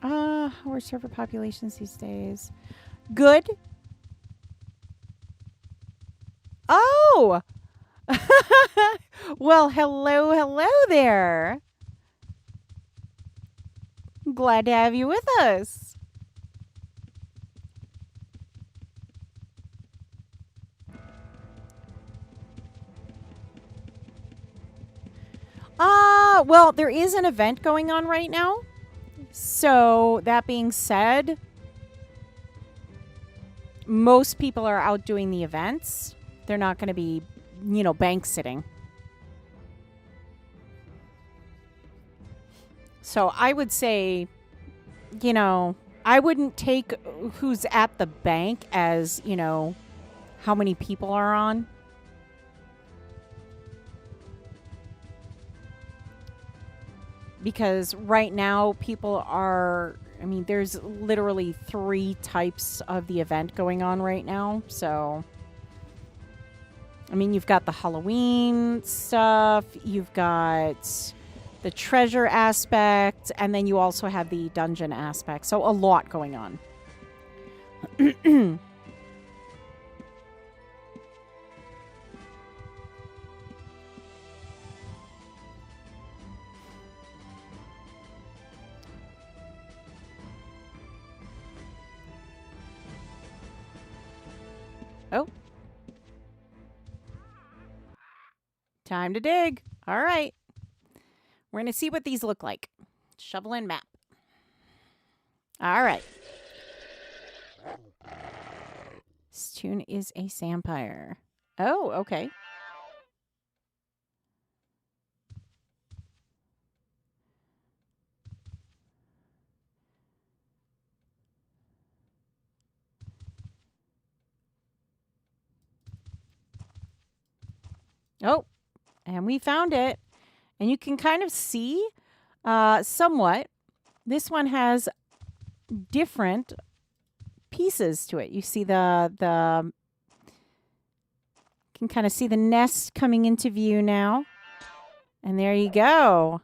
How are server populations these days? Good. Oh! Well, hello there. Glad to have you with us. Well, there is an event going on right now. So, that being said, most people are out doing the events. They're not going to be, you know, bank sitting. So, I would say, you know, I wouldn't take who's at the bank as, you know, how many people are on. because right now people are, I mean, there's literally 3 types of the event going on right now. So, I mean, you've got the Halloween stuff, you've got the treasure aspect, and then you also have the dungeon aspect. So, a lot going on. Oh. Time to dig. All right. We're going to see what these look like. Shovel and map. All right. This tune is a Sampire. Oh, okay. Oh, and we found it. And you can kind of see somewhat. This one has different pieces to it. You see the can kind of see the nest coming into view now. And there you go.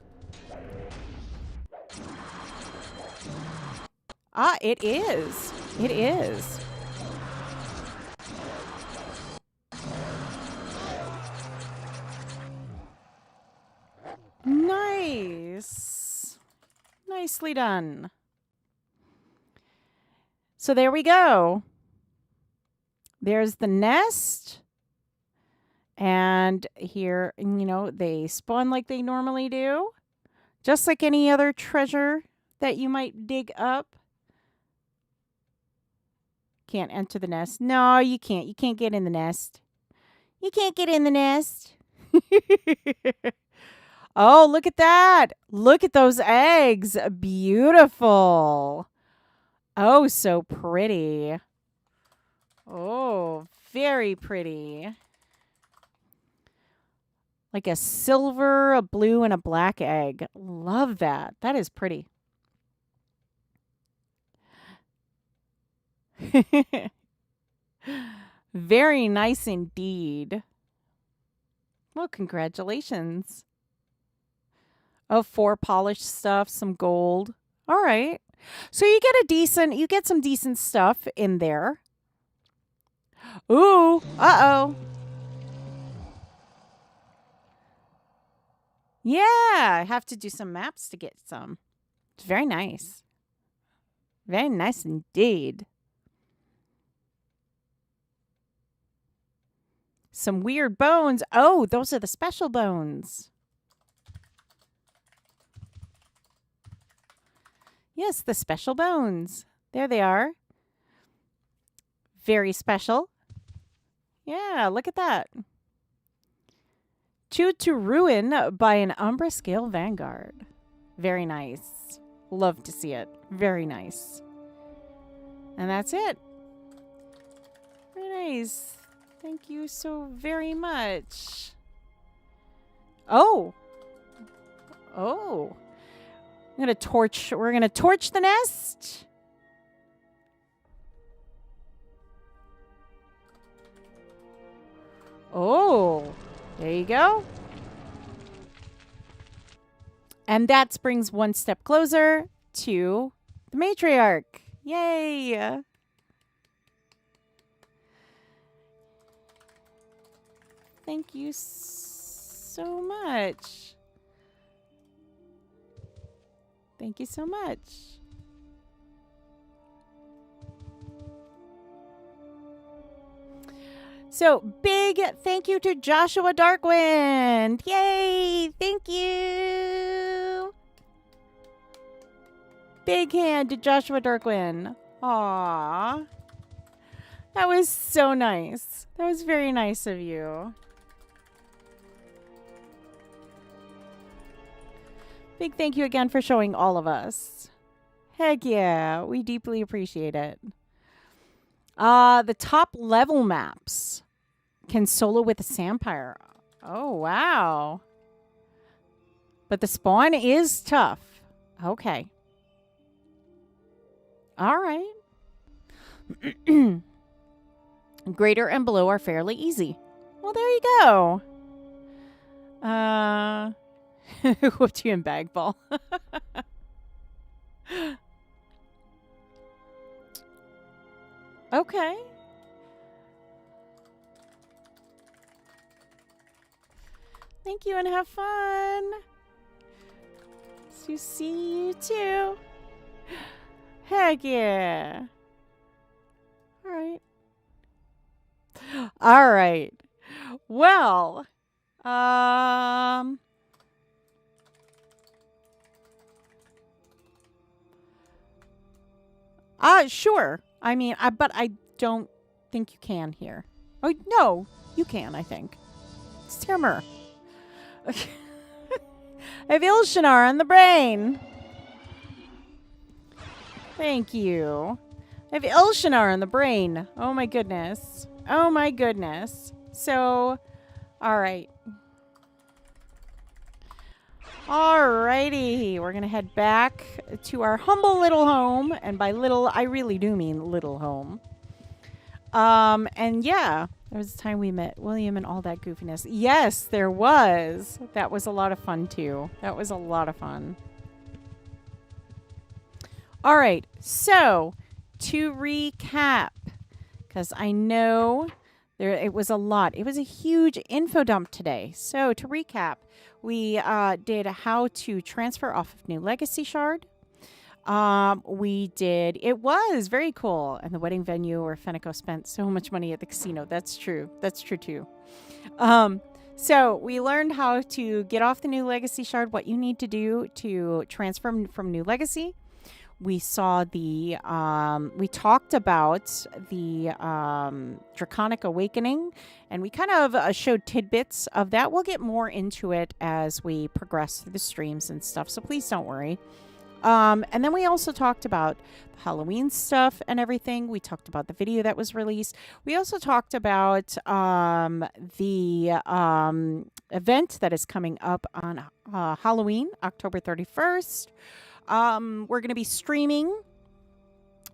Ah, it is. It is. Nice. Nicely done. So there we go. There's the nest. And here, you know, they spawn like they normally do. Just like any other treasure that you might dig up. Can't enter the nest. No, you can't. You can't get in the nest. You can't get in the nest. Oh, look at that. Look at those eggs. Beautiful. Oh, so pretty. Oh, very pretty. Like a silver, a blue, and a black egg. Love that. That is pretty. Very nice indeed. Well, congratulations. Oh, 4 polished stuff, some gold. All right. So you get some decent stuff in there. Ooh, uh-oh. Yeah, I have to do some maps to get some. It's very nice. Very nice indeed. Some weird bones. Oh, those are the special bones. Yes, the special bones. There they are. Very special. Yeah, look at that. Chewed to ruin by an Umbra Scale Vanguard. Very nice. Love to see it. Very nice. And that's it. Very nice. Thank you so very much. Oh. Oh. We're going to torch the nest. Oh. There you go. And that brings one step closer to the matriarch. Yay. Thank you so much. Thank you so much. So, big thank you to Joshua Darkwind. Yay! Thank you. Big hand to Joshua Darkwind. Aww. That was so nice. That was very nice of you. Big thank you again for showing all of us. Heck yeah, we deeply appreciate it. The top level maps can solo with a Sampire. Oh, wow. But the spawn is tough. Okay. All right. Greater and below are fairly easy. Well, there you go. Whooped you in bag ball. Okay. Thank you and have fun. So see you too. Heck yeah. All right. All right. Well, sure. I mean, but I don't think you can here. Oh, no, you can, I think. It's Timur. I have Ilshanar on the brain. Thank you. I have Ilshanar on the brain. Oh, my goodness. Oh, my goodness. So, all right. Alrighty, we're gonna head back to our humble little home, and by little, I really do mean little home. And yeah, there was a time we met William and all that goofiness. Yes, there was. That was a lot of fun too. That was a lot of fun. All right, so to recap, because I know it was a lot. It was a huge info dump today. So to recap, we did how to transfer off of New Legacy Shard. It was very cool. And the wedding venue where Fenneko spent so much money at the casino. That's true. That's true too. So we learned how to get off the New Legacy Shard, what you need to do to transfer from New Legacy. We saw we talked about the Draconic Awakening, and we kind of showed tidbits of that. We'll get more into it as we progress through the streams and stuff, so please don't worry. And then we also talked about the Halloween stuff and everything. We talked about the video that was released. We also talked about the event that is coming up on Halloween, October 31st. We're going to be streaming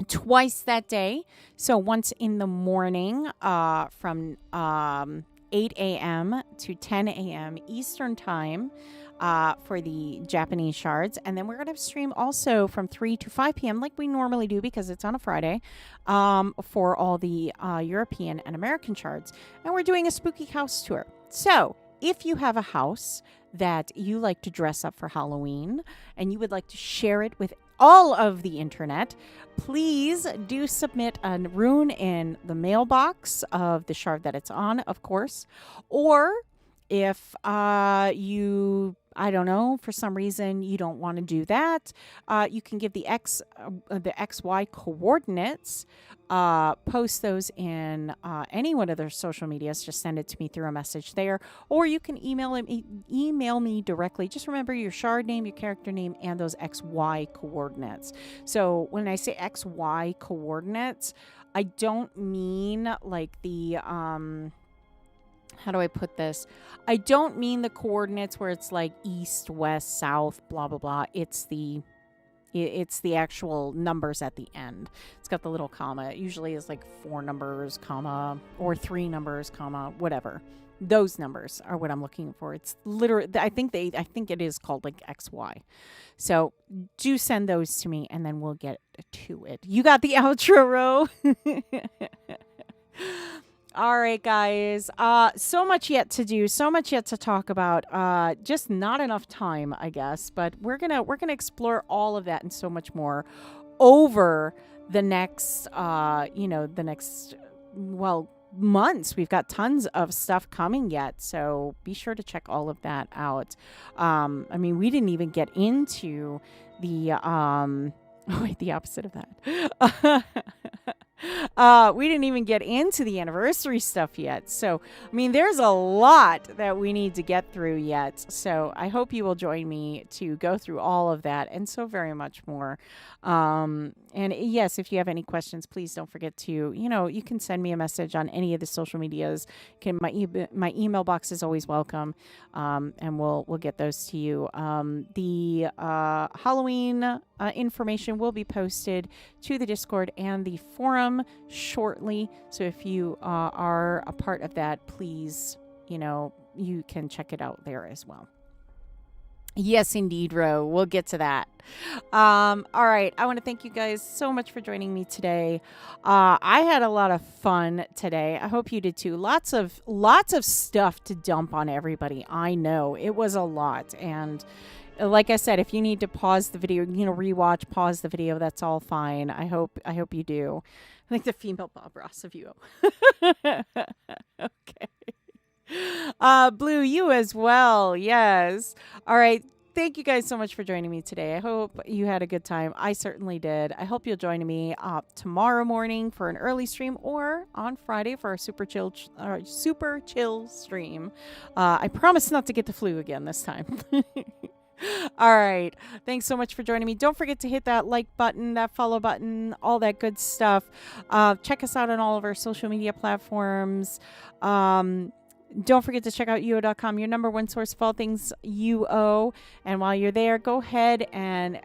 twice that day. So once in the morning from 8 a.m. to 10 a.m. Eastern Time for the Japanese shards. And then we're going to stream also from 3 to 5 p.m. like we normally do because it's on a Friday for all the European and American shards. And we're doing a spooky house tour. So if you have a house that you like to dress up for Halloween and you would like to share it with all of the internet, please do submit a rune in the mailbox of the shard that it's on, of course. Or if you, I don't know, for some reason you don't want to do that, you can give the XY coordinates, post those in any one of their social medias. Just send it to me through a message there, or you can email me directly. Just remember your shard name, your character name, and those XY coordinates. So when I say XY coordinates, I don't mean like the how do I put this? I don't mean the coordinates where it's like east, west, south, blah blah blah. It's the actual numbers at the end. It's got the little comma. It usually is like 4 numbers, comma, or 3 numbers, comma, whatever. Those numbers are what I'm looking for. It's literally, I think it is called like XY. So do send those to me and then we'll get to it. You got the outro, Ro. All right, guys. So much yet to do, so much yet to talk about. Just not enough time, I guess. But we're gonna explore all of that and so much more over the next, months. We've got tons of stuff coming yet, so be sure to check all of that out. I mean, we didn't even get into the the opposite of that. We didn't even get into the anniversary stuff yet. So, I mean, there's a lot that we need to get through yet. So I hope you will join me to go through all of that and so very much more. And yes, if you have any questions, please don't forget to, you can send me a message on any of the social medias. My email box is always welcome, and we'll get those to you. The Halloween information will be posted to the Discord and the forum shortly. So if you are a part of that, please, you can check it out there as well. Yes, indeed, Ro. We'll get to that. All right. I want to thank you guys so much for joining me today. I had a lot of fun today. I hope you did too. Lots of stuff to dump on everybody. I know it was a lot. And like I said, if you need to pause the video, rewatch, pause the video, that's all fine. I hope you do. I think the female Bob Ross of you. Okay. Blue, you as well. Yes. All right. Thank you guys so much for joining me today. I hope you had a good time. I certainly did. I hope you'll join me tomorrow morning for an early stream or on Friday for our super chill stream. I promise not to get the flu again this time. All right. Thanks so much for joining me. Don't forget to hit that like button, that follow button, all that good stuff. Check us out on all of our social media platforms. Don't forget to check out UO.com, your number one source of all things UO. And while you're there, go ahead and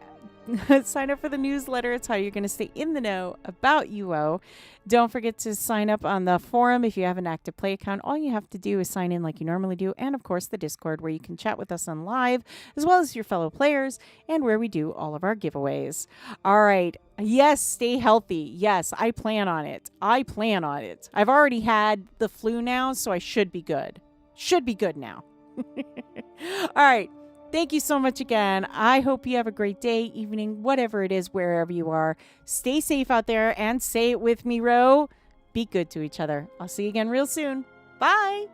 sign up for the newsletter. It's how you're going to stay in the know about UO. Don't forget to sign up on the forum if you have an active play account. All you have to do is sign in like you normally do. And of course, the Discord where you can chat with us on live, as well as your fellow players, and where we do all of our giveaways. All right. Yes, stay healthy. Yes, I plan on it. I've already had the flu now, so I should be good. Should be good now. All right. Thank you so much again. I hope you have a great day, evening, whatever it is, wherever you are. Stay safe out there and say it with me, Ro. Be good to each other. I'll see you again real soon. Bye.